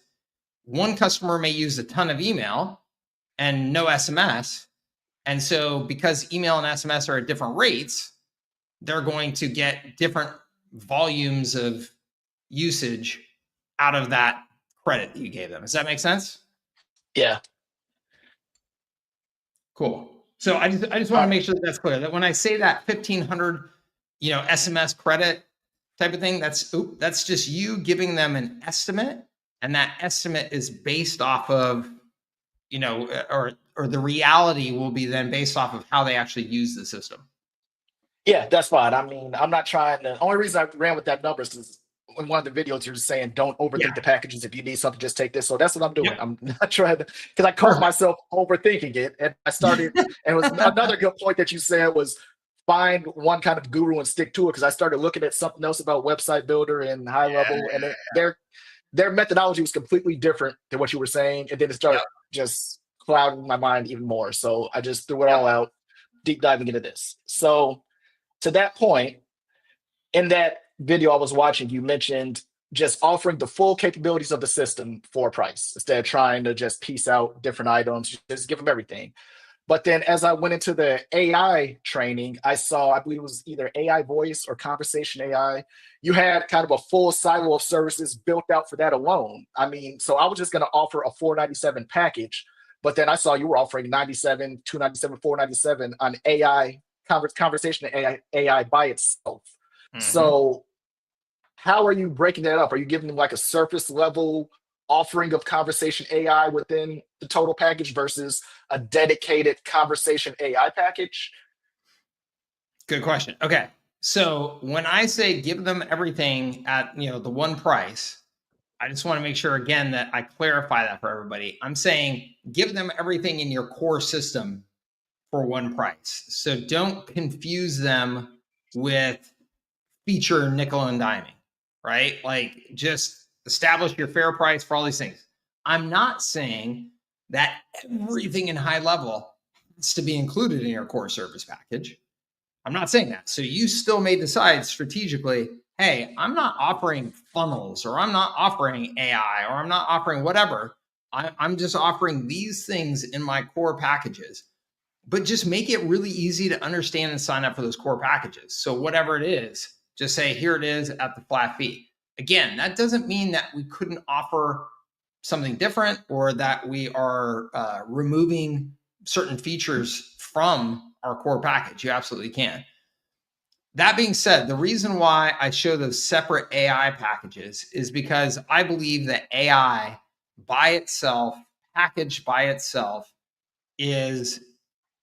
one customer may use a ton of email and no SMS. And so because email and SMS are at different rates, they're going to get different volumes of usage out of that credit that you gave them. Does that make sense? Yeah. Cool. So I just want to make sure that that's clear, that when I say that 1,500, SMS credit type of thing, that's just you giving them an estimate, and that estimate is based off of, or the reality will be then based off of how they actually use the system. Yeah, that's fine. I mean, I'm not trying to. Only reason I ran with that number is in one of the videos you're saying don't overthink the packages. If you need something, just take this. So that's what I'm doing. Yep. I'm not trying to, because I caught myself overthinking it, and I started. And it was another good point that you said was find one kind of guru and stick to it. Because I started looking at something else about website builder and HighLevel, and their methodology was completely different than what you were saying, and then it started just clouding my mind even more. So I just threw it all out, deep diving into this. So to that point, in that video I was watching, you mentioned just offering the full capabilities of the system for a price instead of trying to just piece out different items, just give them everything. But then as I went into the AI training, I saw, I believe it was either AI voice or conversation AI. You had kind of a full silo of services built out for that alone. I mean, so I was just going to offer a $497 package, but then I saw you were offering $97, $297, $497 on AI conversation AI by itself. Mm-hmm. So how are you breaking that up? Are you giving them like a surface level offering of conversation AI within the total package versus a dedicated conversation AI package? Good question. Okay. So when I say give them everything at the one price, I just want to make sure again that I clarify that for everybody. I'm saying give them everything in your core system for one price. So don't confuse them with feature nickel and diming, right? Like just establish your fair price for all these things. I'm not saying that everything in HighLevel has to be included in your core service package. I'm not saying that. So you still may decide strategically, hey, I'm not offering funnels, or I'm not offering AI, or I'm not offering whatever. I'm just offering these things in my core packages. But just make it really easy to understand and sign up for those core packages. So whatever it is, just say, here it is at the flat fee. Again, that doesn't mean that we couldn't offer something different or that we are removing certain features from our core package. You absolutely can. That being said, the reason why I show those separate AI packages is because I believe that AI by itself, packaged by itself, is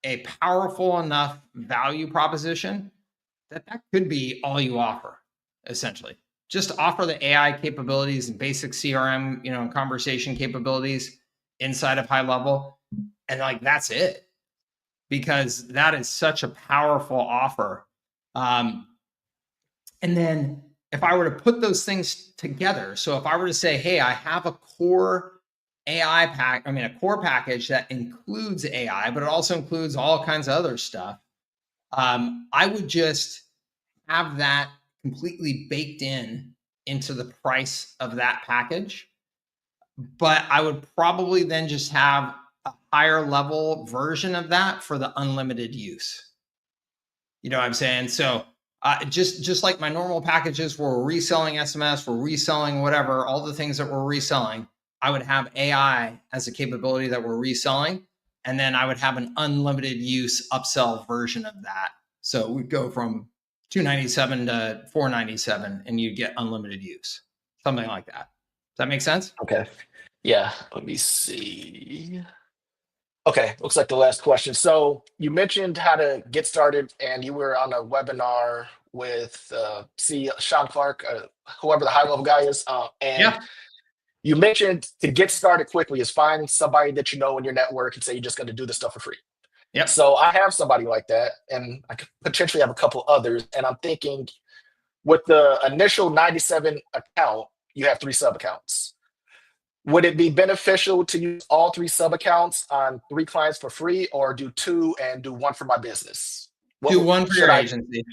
a powerful enough value proposition that could be all you offer, essentially. Just offer the AI capabilities and basic CRM, and conversation capabilities inside of HighLevel, and like that's it, because that is such a powerful offer. And then if I were to put those things together, so if I were to say, hey, I have a core a core package that includes AI, but it also includes all kinds of other stuff, I would just have that completely baked into the price of that package. But I would probably then just have a higher level version of that for the unlimited use. You know what I'm saying? So just like my normal packages where we're reselling SMS, we're reselling whatever, all the things that we're reselling, I would have AI as a capability that we're reselling. And then I would have an unlimited use upsell version of that. So we'd go from $297 to $497 and you get unlimited use, something like that. Does that make sense? Okay. Yeah. Let me see. Okay. Looks like the last question. So you mentioned how to get started, and you were on a webinar with Sean Clark, whoever the HighLevel guy is. And you mentioned to get started quickly is find somebody that you know in your network and say you're just going to do this stuff for free. Yep. So I have somebody like that, and I could potentially have a couple others. And I'm thinking with the initial 97 account, you have 3 sub accounts. Would it be beneficial to use all 3 sub accounts on 3 clients for free, or do 2 and do 1 for my business? Do 1 for your agency.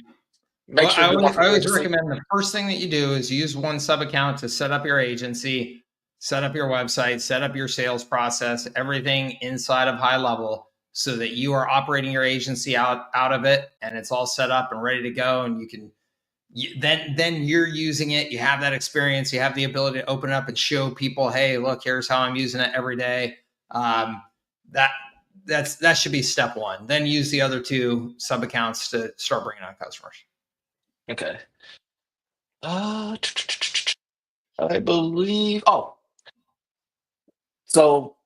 Make sure I always recommend the first thing that you do is use 1 sub account to set up your agency, set up your website, set up your sales process, everything inside of HighLevel, so that you are operating your agency out of it and it's all set up and ready to go. And you can then you're using it. You have that experience. You have the ability to open it up and show people, hey, look, here's how I'm using it every day. That should be step 1. Then use the other 2 sub accounts to start bringing on customers. Okay. I believe. So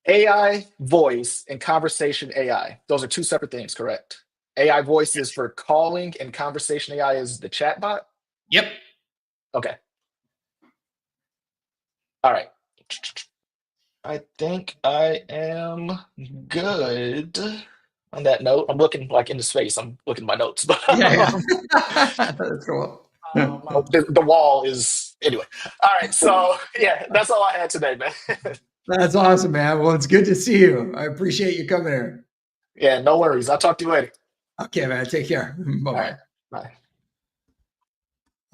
AI voice and conversation AI, those are 2 separate things, correct? AI voice is for calling, and conversation AI is the chatbot? Yep. Okay. All right. I think I am good on that note. I'm looking like into space. I'm looking at my notes, but yeah. That's cool. The wall is anyway. All right. So yeah, that's all I had today, man. That's awesome, man. Well, it's good to see you. I appreciate you coming here. Yeah, no worries. I'll talk to you later. Okay, man. Take care. Bye-bye. Right. Bye.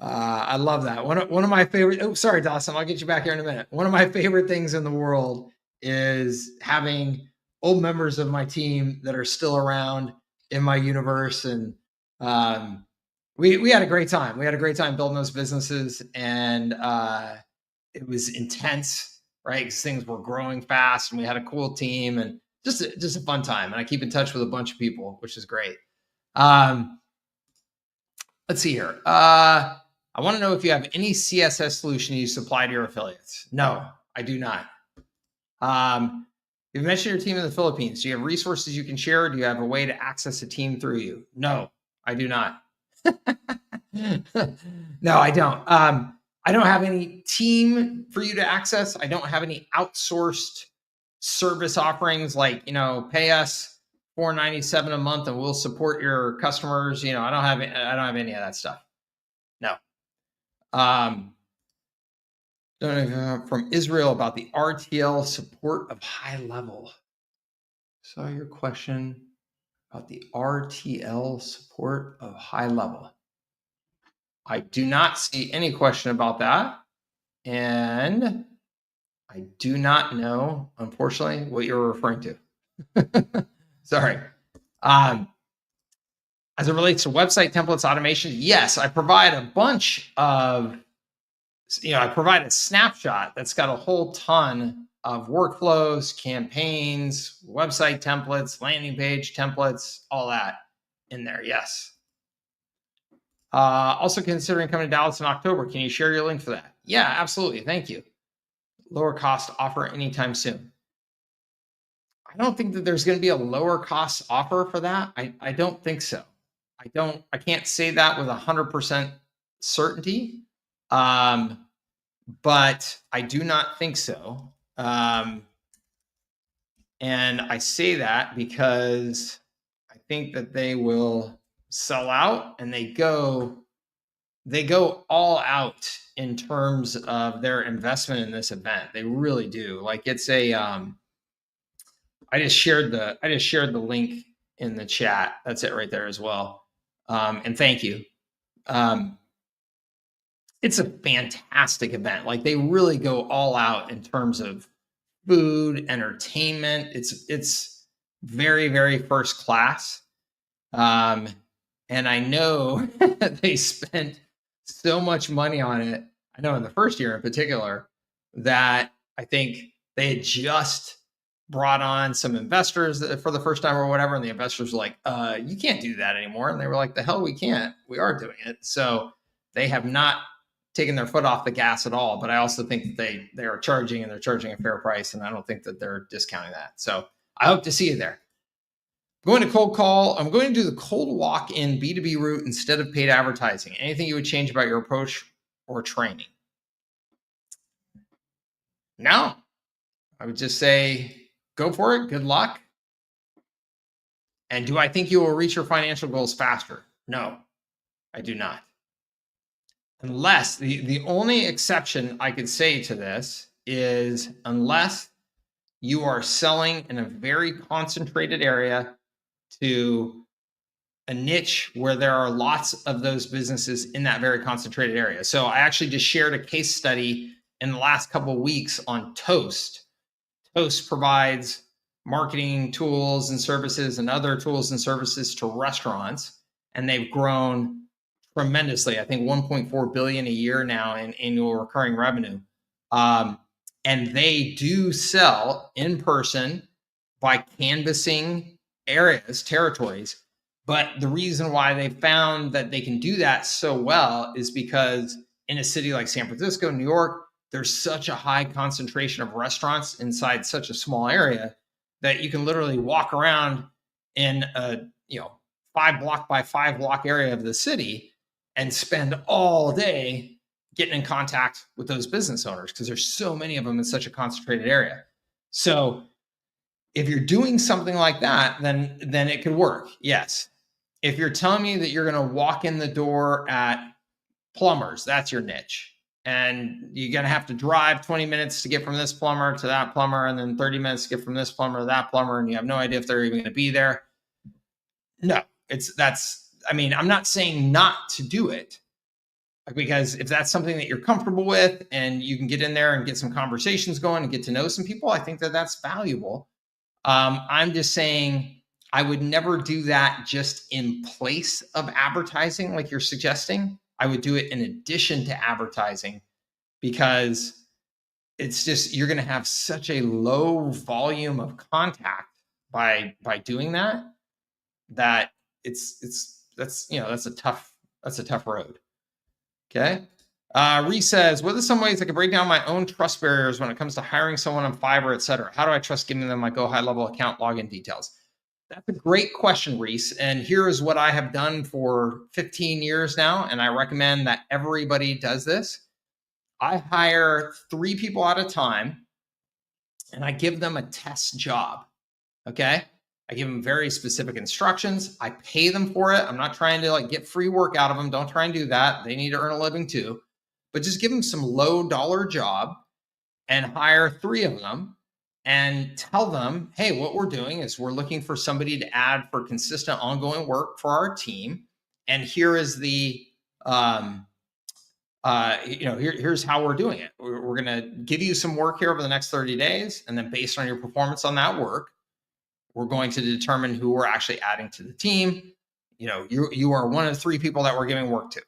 I love that. One of my favorite. Oh, sorry, Dawson. I'll get you back here in a minute. One of my favorite things in the world is having old members of my team that are still around in my universe, and we had a great time. We had a great time building those businesses, and it was intense, right? Because things were growing fast, and we had a cool team, and just a fun time. And I keep in touch with a bunch of people, which is great. Let's see here. I want to know if you have any CSS solution you supply to your affiliates. No, I do not. You've mentioned your team in the Philippines. Do you have resources you can share? Or do you have a way to access a team through you? No, I do not. No, I don't. I don't have any team for you to access. I don't have any outsourced service offerings like, pay us $497 a month and we'll support your customers. I don't have any of that stuff. No. From Israel about the RTL support of HighLevel. Saw your question about the RTL support of HighLevel. I do not see any question about that. And I do not know, unfortunately, what you're referring to. Sorry. As it relates to website templates automation, yes, I provide a bunch of, I provide a snapshot that's got a whole ton of workflows, campaigns, website templates, landing page templates, all that in there. Yes. Also considering coming to Dallas in October. Can you share your link for that? Yeah, absolutely. Thank you. Lower cost offer anytime soon. I don't think that there's going to be a lower cost offer for that. I don't think so. I can't say that with 100% certainty. But I do not think so. And I say that because I think that they will sell out, and they go all out in terms of their investment in this event. They really do. Like, it's a I just shared the link in the chat. That's it right there as well. And thank you. It's a fantastic event. Like, they really go all out in terms of food, entertainment. It's very, very first class. And I know they spent so much money on it. I know in the first year in particular that I think they had just brought on some investors for the first time or whatever. And the investors were like, you can't do that anymore. And they were like, the hell we can't. We are doing it. So they have not taken their foot off the gas at all. But I also think that they are charging, and they're charging a fair price. And I don't think that they're discounting that. So I hope to see you there. Going to cold call. I'm going to do the cold walk-in B2B route instead of paid advertising. Anything you would change about your approach or training? No. I would just say, go for it. Good luck. And do I think you will reach your financial goals faster? No, I do not. Unless the only exception I could say to this is unless you are selling in a very concentrated area to a niche where there are lots of those businesses in that very concentrated area. So I actually just shared a case study in the last couple of weeks on Toast. Toast provides marketing tools and services and other tools and services to restaurants, and they've grown tremendously. I think 1.4 billion a year now in annual recurring revenue. And they do sell in person by canvassing areas, territories. But the reason why they found that they can do that so well is because in a city like San Francisco, New York, there's such a high concentration of restaurants inside such a small area that you can literally walk around in a 5 block by 5 block area of the city and spend all day getting in contact with those business owners because there's so many of them in such a concentrated area. So if you're doing something like that, then it could work. Yes. If you're telling me that you're going to walk in the door at plumbers, that's your niche. And you're going to have to drive 20 minutes to get from this plumber to that plumber, and then 30 minutes to get from this plumber to that plumber, and you have no idea if they're even going to be there. No, I'm not saying not to do it, because if that's something that you're comfortable with and you can get in there and get some conversations going and get to know some people, I think that that's valuable. I'm just saying I would never do that just in place of advertising like you're suggesting. I would do it in addition to advertising, because it's just, you're going to have such a low volume of contact by doing that that's a tough road. Okay. Reese says, what are some ways I can break down my own trust barriers when it comes to hiring someone on Fiverr, et cetera? How do I trust giving them my Go HighLevel account login details? That's a great question, Reese. And here is what I have done for 15 years now. And I recommend that everybody does this. I hire 3 people at a time, and I give them a test job. Okay. I give them very specific instructions. I pay them for it. I'm not trying to get free work out of them. Don't try and do that. They need to earn a living too. But just give them some low dollar job and hire 3 of them and tell them, hey, what we're doing is we're looking for somebody to add for consistent ongoing work for our team. And here is the, here's how we're doing it. We're going to give you some work here over the next 30 days. And then based on your performance on that work, we're going to determine who we're actually adding to the team. You are one of 3 people that we're giving work to.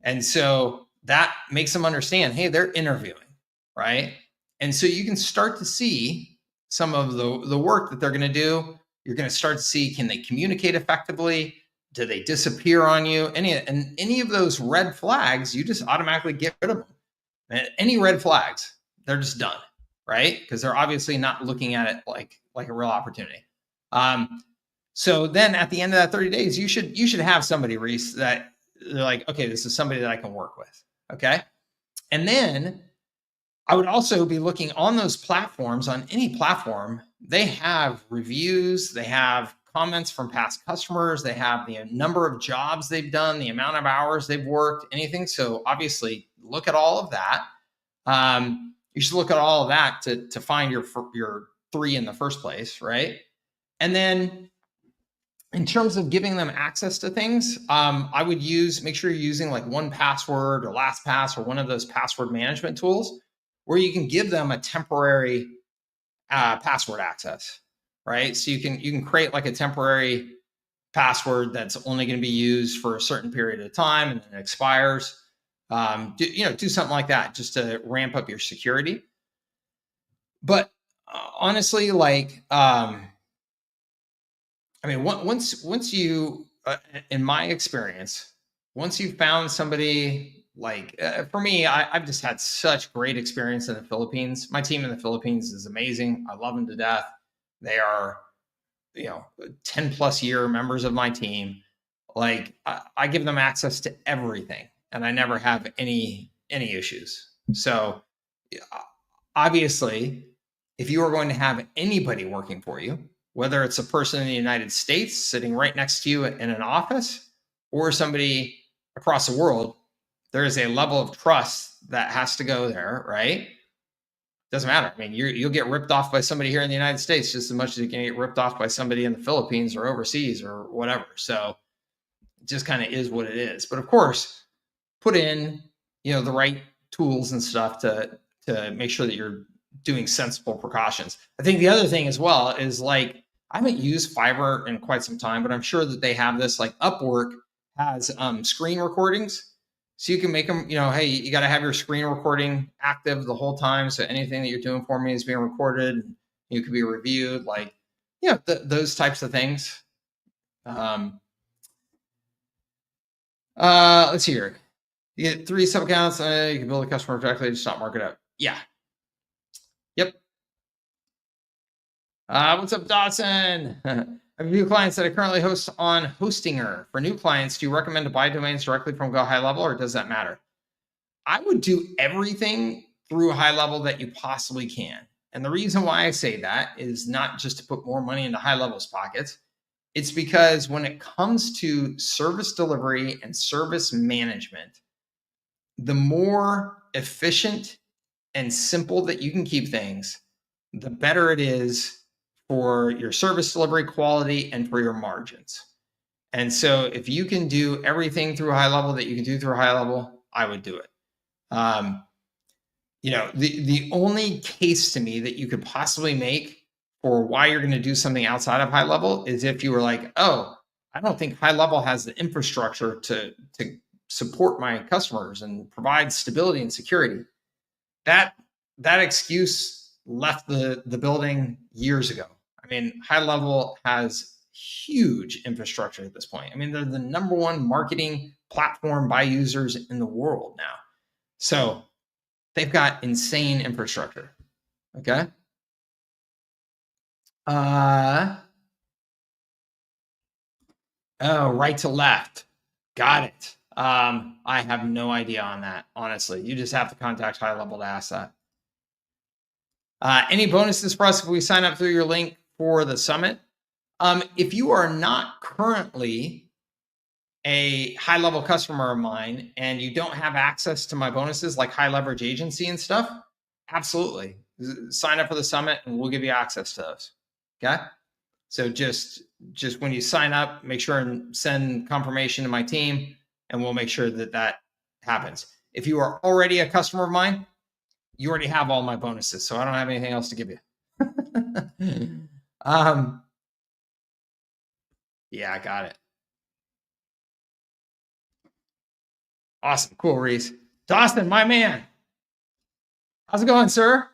And so that makes them understand, hey, they're interviewing, right? And so you can start to see some of the work that they're going to do. You're going to start to see, can they communicate effectively? Do they disappear on you? Any of those red flags, you just automatically get rid of them. And any red flags, they're just done, right? Because they're obviously not looking at it like a real opportunity. So then at the end of that 30 days, you should have somebody, Reese, that they're like, okay, this is somebody that I can work with. Okay. And then I would also be looking on those platforms. On any platform, they have reviews, they have comments from past customers, they have the number of jobs they've done, the amount of hours they've worked, anything. So obviously look at all of that. You should look at all of that to find your 3 in the first place, right? And then in terms of giving them access to things, I would make sure you're using like 1Password or LastPass or one of those password management tools where you can give them a temporary password access, right? So you can create like a temporary password that's only going to be used for a certain period of time and then it expires. Do something like that just to ramp up your security. But honestly, like, once you, in my experience, once you've found somebody like, for me, I've just had such great experience in the Philippines. My team in the Philippines is amazing. I love them to death. They are, 10 plus year members of my team. Like I give them access to everything and I never have any issues. So obviously, if you are going to have anybody working for you, whether it's a person in the United States sitting right next to you in an office or somebody across the world, there is a level of trust that has to go there, right? Doesn't matter. I mean, you'll get ripped off by somebody here in the United States just as much as you can get ripped off by somebody in the Philippines or overseas or whatever. So it just kind of is what it is. But of course, put in, the right tools and stuff to make sure that you're doing sensible precautions. I think the other thing as well is like, I haven't used Fiverr in quite some time, but I'm sure that they have this. Like Upwork has screen recordings. So you can make them, hey, you got to have your screen recording active the whole time. So anything that you're doing for me is being recorded. And you can be reviewed, like, those types of things. Let's see here. You get 3 sub accounts. You can build a customer directly to stop market up. Yeah. Yep. What's up, Dawson? I have a few clients that I currently host on Hostinger. For new clients, do you recommend to buy domains directly from HighLevel, or does that matter? I would do everything through HighLevel that you possibly can. And the reason why I say that is not just to put more money into HighLevel's pockets. It's because when it comes to service delivery and service management, the more efficient and simple that you can keep things, the better it is for your service delivery quality and for your margins. And so if you can do everything through HighLevel that you can do through HighLevel, I would do it. The only case to me that you could possibly make for why you're going to do something outside of HighLevel is if you were like, oh, I don't think HighLevel has the infrastructure to support my customers and provide stability and security. That excuse left the building years ago. I mean, HighLevel has huge infrastructure at this point. I mean, they're the number 1 marketing platform by users in the world now. So they've got insane infrastructure. Okay. Oh, right to left. Got it. I have no idea on that, honestly. You just have to contact HighLevel to ask that. Any bonuses for us if we sign up through your link for the summit? If you are not currently a HighLevel customer of mine and you don't have access to my bonuses like high leverage agency and stuff, absolutely sign up for the summit and we'll give you access to those. Okay. So just when you sign up, make sure and send confirmation to my team and we'll make sure that happens. If you are already a customer of mine, you already have all my bonuses, so I don't have anything else to give you. Yeah, I got it. Awesome. Cool, Reese. Dawson, my man. How's it going, sir?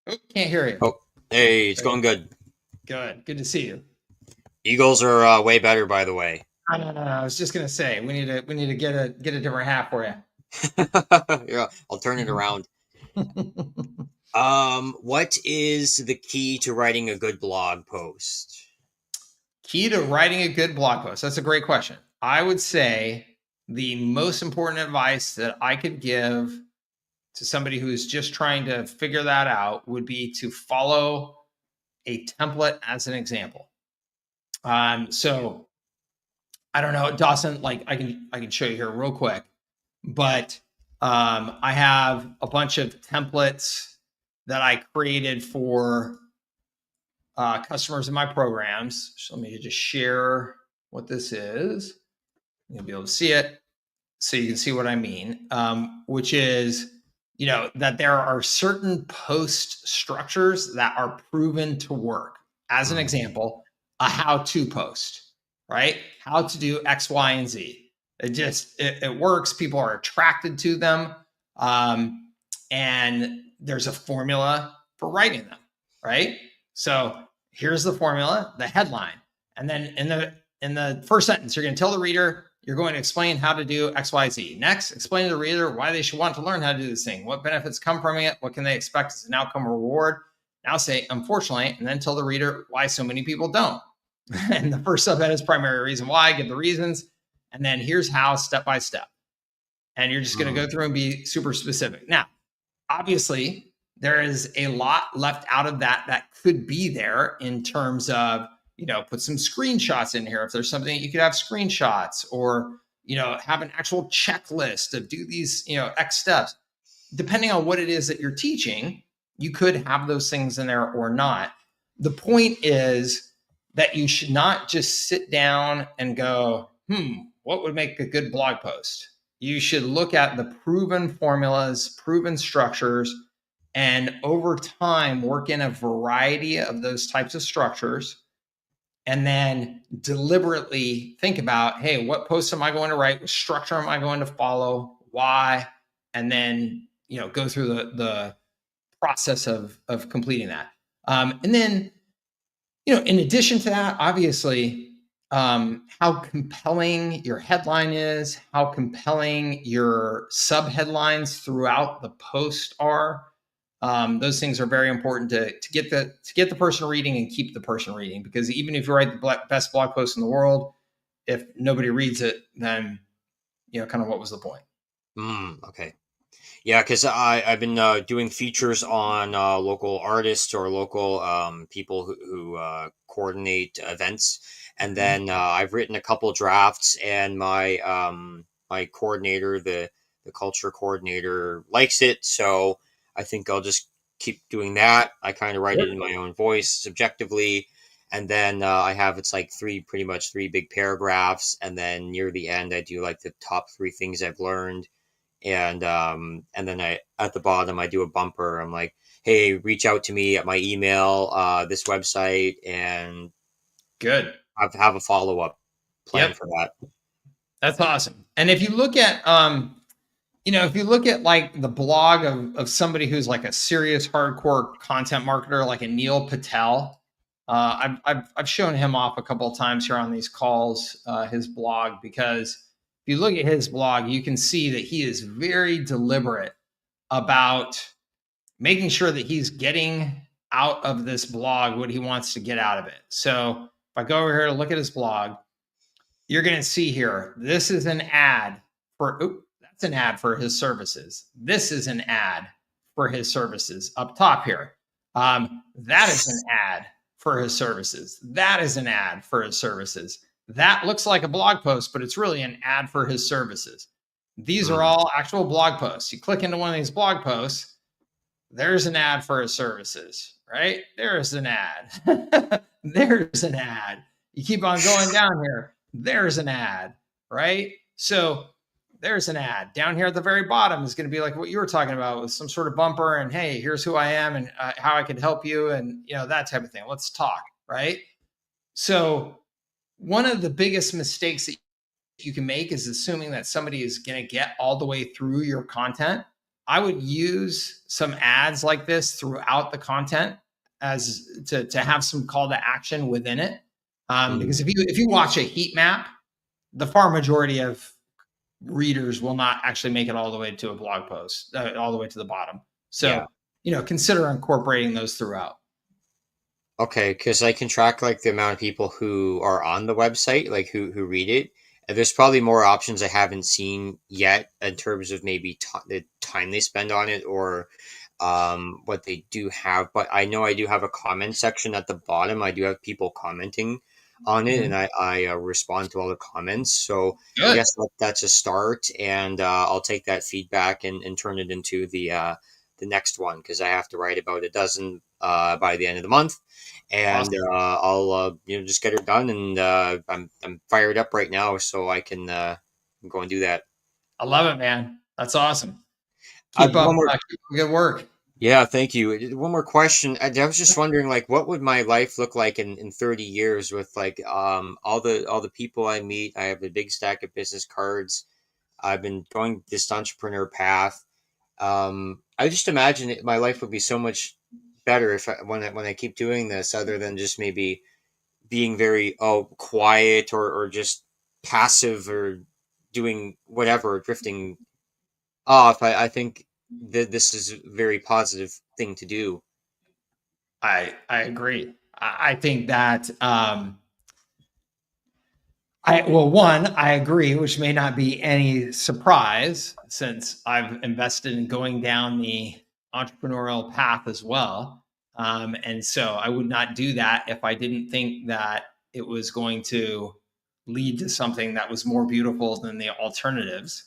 Oh, can't hear you. Oh, hey, it's going good. Good to see you. Eagles are way better, by the way. I was just gonna say we need to get a different hat for you. Yeah, I'll turn it around. What is the key to writing a good blog post? Key to writing a good blog post. That's a great question. I would say the most important advice that I could give to somebody who is just trying to figure that out would be to follow a template as an example. So I don't know, Dawson, like I can show you here real quick, but I have a bunch of templates that I created for customers in my programs. So let me just share what this is. You'll be able to see it so you can see what I mean, which is, that there are certain post structures that are proven to work. As an example, a how-to post, right? How to do X, Y, and Z. It works. People are attracted to them. And there's a formula for writing them, right? So here's the formula, the headline. And then in the first sentence, you're going to tell the reader, you're going to explain how to do X, Y, Z. Next, explain to the reader why they should want to learn how to do this thing. What benefits come from it? What can they expect as an outcome or reward? Now say, unfortunately, and then tell the reader why so many people don't. And the first subhead is primary reason why, give the reasons. And then here's how, step by step. And you're just going to go through and be super specific. Now, obviously, there is a lot left out of that could be there in terms of, put some screenshots in here. If there's something that you could have screenshots, or, have an actual checklist of do these, X steps. Depending on what it is that you're teaching, you could have those things in there or not. The point is that you should not just sit down and go, what would make a good blog post? You should look at the proven formulas, proven structures, and over time work in a variety of those types of structures. And then deliberately think about, hey, what posts am I going to write? What structure am I going to follow? Why? And then, go through the process of completing that. And then, in addition to that, obviously, how compelling your headline is, how compelling your sub-headlines throughout the post are. Those things are very important to get the person reading and keep the person reading, because even if you write the best blog post in the world, if nobody reads it, then kind of what was the point? Okay. Yeah, because I've been doing features on local artists or local people who coordinate events, and then I've written a couple drafts, and my my coordinator, the culture coordinator, likes it, so I think I'll just keep doing that. I kind of write it in my own voice subjectively, and then it's like pretty much three big paragraphs, and then near the end I do like the top 3 things I've learned. And then at the bottom I do a bumper. I'm like, hey, reach out to me at my email, this website, and good. Have a follow-up plan for that. That's awesome. And if you look at like the blog of somebody who's like a serious hardcore content marketer, like a Neil Patel, I've shown him off a couple of times here on these calls, his blog, because if you look at his blog, you can see that he is very deliberate about making sure that he's getting out of this blog what he wants to get out of it. So if I go over here to look at his blog, you're going to see here, this is an ad that's an ad for his services. This is an ad for his services up top here. That is an ad for his services. That is an ad for his services. That looks like a blog post, but it's really an ad for his services. These are all actual blog posts. You click into one of these blog posts, there's an ad for his services, right? There's an ad. There's an ad. You keep on going down here, there's an ad, right? So there's an ad. Down here at the very bottom is going to be like what you were talking about, with some sort of bumper and, hey, here's who I am and how I can help you, and that type of thing. Let's talk, right? So one of the biggest mistakes that you can make is assuming that somebody is going to get all the way through your content. I would use some ads like this throughout the content as to have some call to action within it. Because if you watch a heat map, the far majority of readers will not actually make it all the way to a blog post, all the way to the bottom. So, consider incorporating those throughout. Okay, because I can track like the amount of people who are on the website, like who read it. And there's probably more options I haven't seen yet in terms of maybe the time they spend on it or what they do have. But I know I do have a comment section at the bottom. I do have people commenting on it, and I respond to all the comments. So I guess that's a start, and I'll take that feedback and turn it into the next one because I have to write about a dozen by the end of the month. And I'll just get it done, and I'm fired up right now, so I can go and do that. I love it, man. That's awesome. Keep up good work. Yeah, thank you. One more question. I was just wondering, like, what would my life look like in 30 years with like all the people I meet? I have a big stack of business cards. I've been going this entrepreneur path. I just imagine my life would be so much better when I keep doing this, other than just maybe being very quiet or just passive or doing whatever, drifting off. I think that this is a very positive thing to do. I agree. I think that I agree, which may not be any surprise since I've invested in going down the entrepreneurial path as well. And so I would not do that if I didn't think that it was going to lead to something that was more beautiful than the alternatives.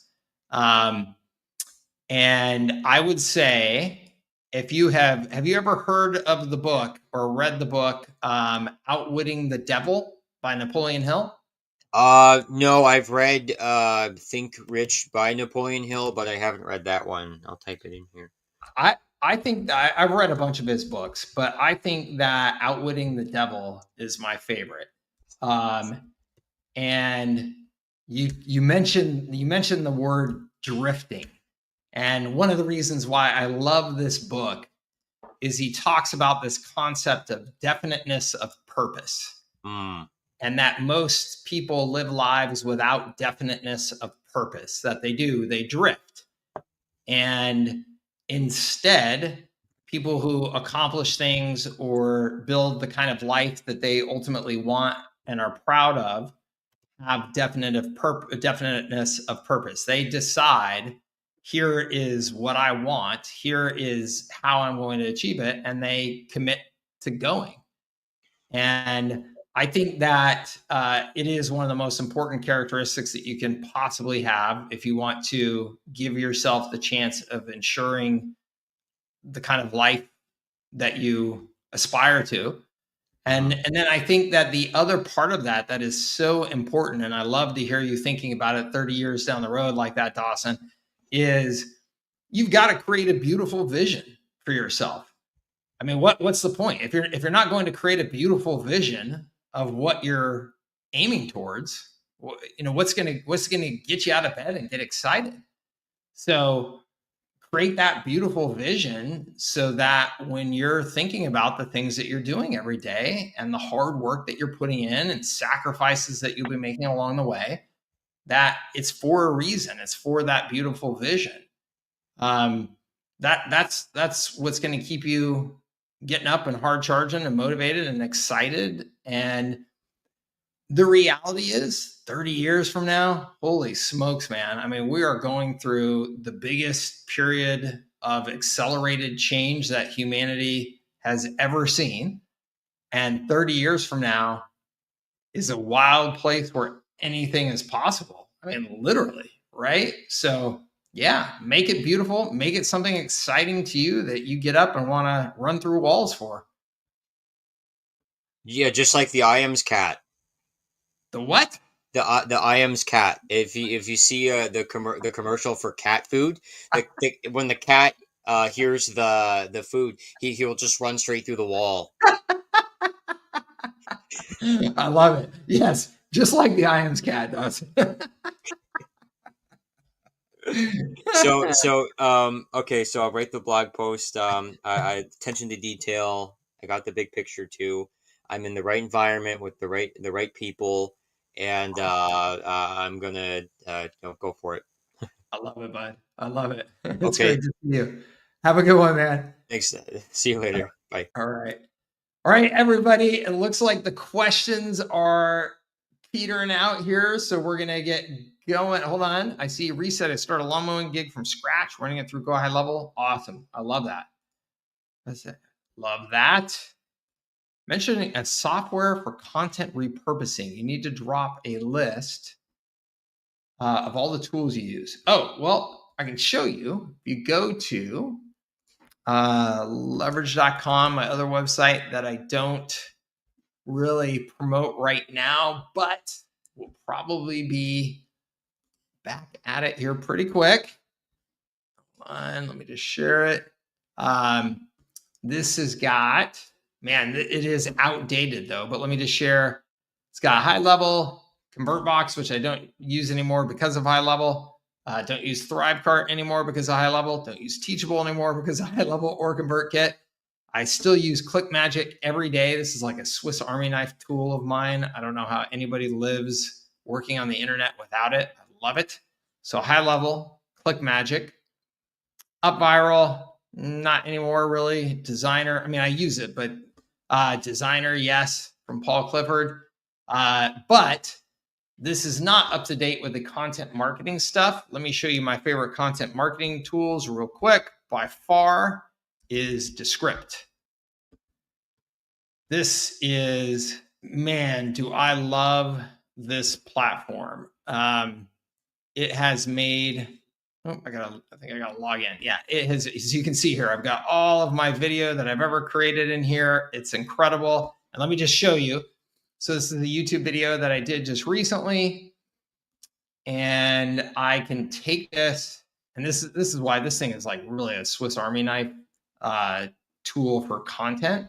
And I would say, if you have you ever heard of the book or read the book, Outwitting the Devil by Napoleon Hill? No, I've read Think Rich by Napoleon Hill, but I haven't read that one. I'll type it in here. I think that I've read a bunch of his books, but I think that Outwitting the Devil is my favorite. And you mentioned the word drifting. And one of the reasons why I love this book is he talks about this concept of definiteness of purpose. And that most people live lives without definiteness of purpose, that they drift. And instead, people who accomplish things or build the kind of life that they ultimately want and are proud of have definiteness of purpose. They decide, here is what I want, here is how I'm going to achieve it, and they commit to going. And I think that it is one of the most important characteristics that you can possibly have if you want to give yourself the chance of ensuring the kind of life that you aspire to. And then I think that the other part of that is so important, and I love to hear you thinking about it 30 years down the road like that, Dawson, is you've got to create a beautiful vision for yourself. I mean, what's the point if you're not going to create a beautiful vision of what you're aiming towards? What's gonna get you out of bed and get excited? So create that beautiful vision so that when you're thinking about the things that you're doing every day and the hard work that you're putting in and sacrifices that you'll be making along the way, that it's for a reason. It's for that beautiful vision. That's what's going to keep you getting up and hard charging and motivated and excited. And the reality is 30 years from now, holy smokes, man. I mean, we are going through the biggest period of accelerated change that humanity has ever seen. And 30 years from now is a wild place where anything is possible. I mean, literally, right? So yeah, make it beautiful, make it something exciting to you that you get up and want to run through walls for. Yeah, just like the IAMS cat. The what? The IAMS cat. If you see the commercial for cat food, when the cat hears the food, he'll just run straight through the wall. I love it. Yes, just like the IAMS cat does. Okay, so I'll write the blog post. I attention to detail. I got the big picture too. I'm in the right environment with the right people, and I'm gonna go for it. I love it, bud. I love it. It's Okay, great to see you. Have a good one, man. thanks. See you later. Bye. All right. All right, everybody. It looks like the questions are petering out here. So we're going to get going. Hold on. I see reset. I start a lawn mowing gig from scratch, running it through Go High Level. Awesome. I love that. That's it. Love that. Mentioning a software for content repurposing. You need to drop a list of all the tools you use. Oh, well, I can show you. If you go to leverage.com, my other website that I don't really promote right now, but we'll probably be back at it here pretty quick. Hold on, let me just share it. This has got, man, it is outdated though, but let me just share. It's got HighLevel, ConvertBox, which I don't use anymore because of HighLevel. Don't use ThriveCart anymore because of HighLevel. Don't use Teachable anymore because of HighLevel or ConvertKit. I still use ClickMagick every day. This is like a Swiss Army knife tool of mine. I don't know how anybody lives working on the internet without it. I love it. So HighLevel, ClickMagick, UpViral, not anymore really. Designer, I mean, I use it, but Designer, yes, from Paul Clifford. But this is not up to date with the content marketing stuff. Let me show you my favorite content marketing tools real quick. By far is Descript. This is, man, do I love this platform. It has made, oh, I think I gotta log in. Yeah, it has, as you can see here, I've got all of my video that I've ever created in here. It's incredible. And let me just show you. So this is the YouTube video that I did just recently. And I can take this, and this is why this thing is like really a Swiss Army knife tool for content.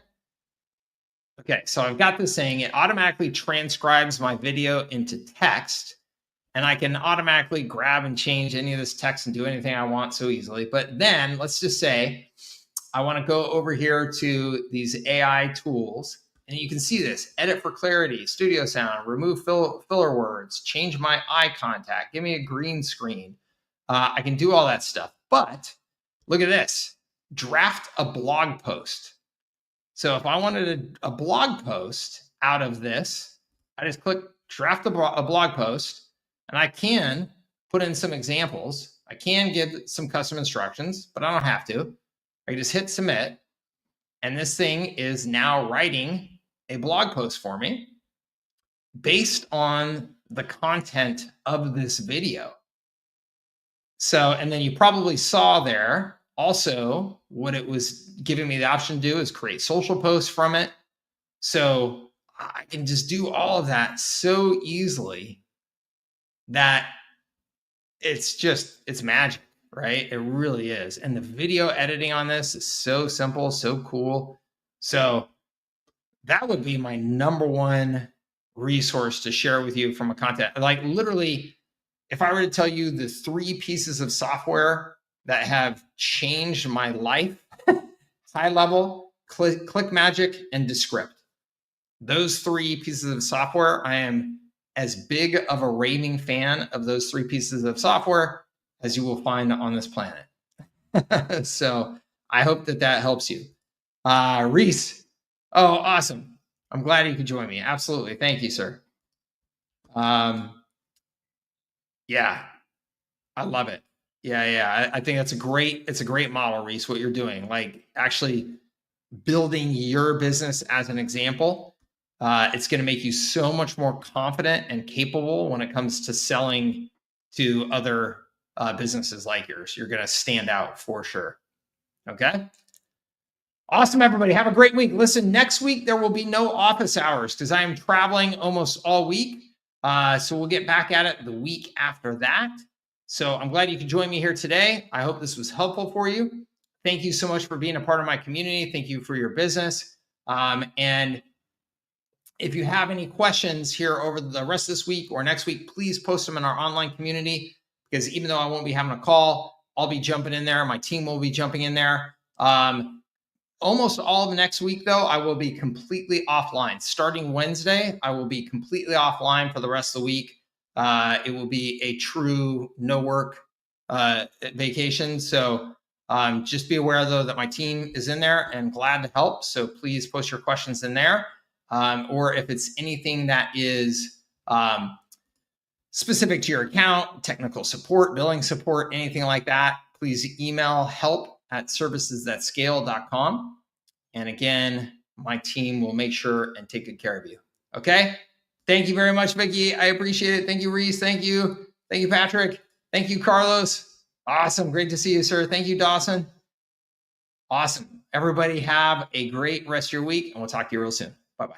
Okay, so I've got this saying it automatically transcribes my video into text, and I can automatically grab and change any of this text and do anything I want so easily. But then let's just say I want to go over here to these AI tools, and you can see this: edit for clarity, studio sound, remove filler words, change my eye contact, give me a green screen. I can do all that stuff. But look at this: draft a blog post. So if I wanted a blog post out of this, I just click draft a blog post, and I can put in some examples. I can give some custom instructions, but I don't have to. I can just hit submit, and this thing is now writing a blog post for me based on the content of this video. So, and then you probably saw there also what it was giving me the option to do is create social posts from it. So I can just do all of that so easily that it's magic, right? It really is. And the video editing on this is so simple, so cool. So that would be my number one resource to share with you from a content. Like literally, if I were to tell you the 3 pieces of software that have changed my life, HighLevel, ClickMagick, and Descript. Those 3 pieces of software, I am as big of a raving fan of those 3 pieces of software as you will find on this planet. So I hope that helps you. Reese. Oh, awesome. I'm glad you could join me. Absolutely. Thank you, sir. Yeah, I love it. Yeah. I think it's a great model, Reese, what you're doing. Like actually building your business as an example. It's going to make you so much more confident and capable when it comes to selling to other businesses like yours. You're going to stand out for sure. Okay. Awesome, everybody. Have a great week. Listen, next week, there will be no office hours because I am traveling almost all week. So we'll get back at it the week after that. So I'm glad you could join me here today. I hope this was helpful for you. Thank you so much for being a part of my community. Thank you for your business. And if you have any questions here over the rest of this week or next week, please post them in our online community because even though I won't be having a call, I'll be jumping in there. My team will be jumping in there. almost all of next week, though, I will be completely offline. Starting Wednesday, I will be completely offline for the rest of the week. It will be a true no work vacation. So just be aware, though, that my team is in there and glad to help. So please post your questions in there. Or if it's anything that is specific to your account, technical support, billing support, anything like that, please email help@servicesthatscale.com. And again, my team will make sure and take good care of you. Okay? Thank you very much, Vicky. I appreciate it. Thank you, Reese. Thank you. Thank you, Patrick. Thank you, Carlos. Awesome. Great to see you, sir. Thank you, Dawson. Awesome. Everybody have a great rest of your week, and we'll talk to you real soon. Bye-bye.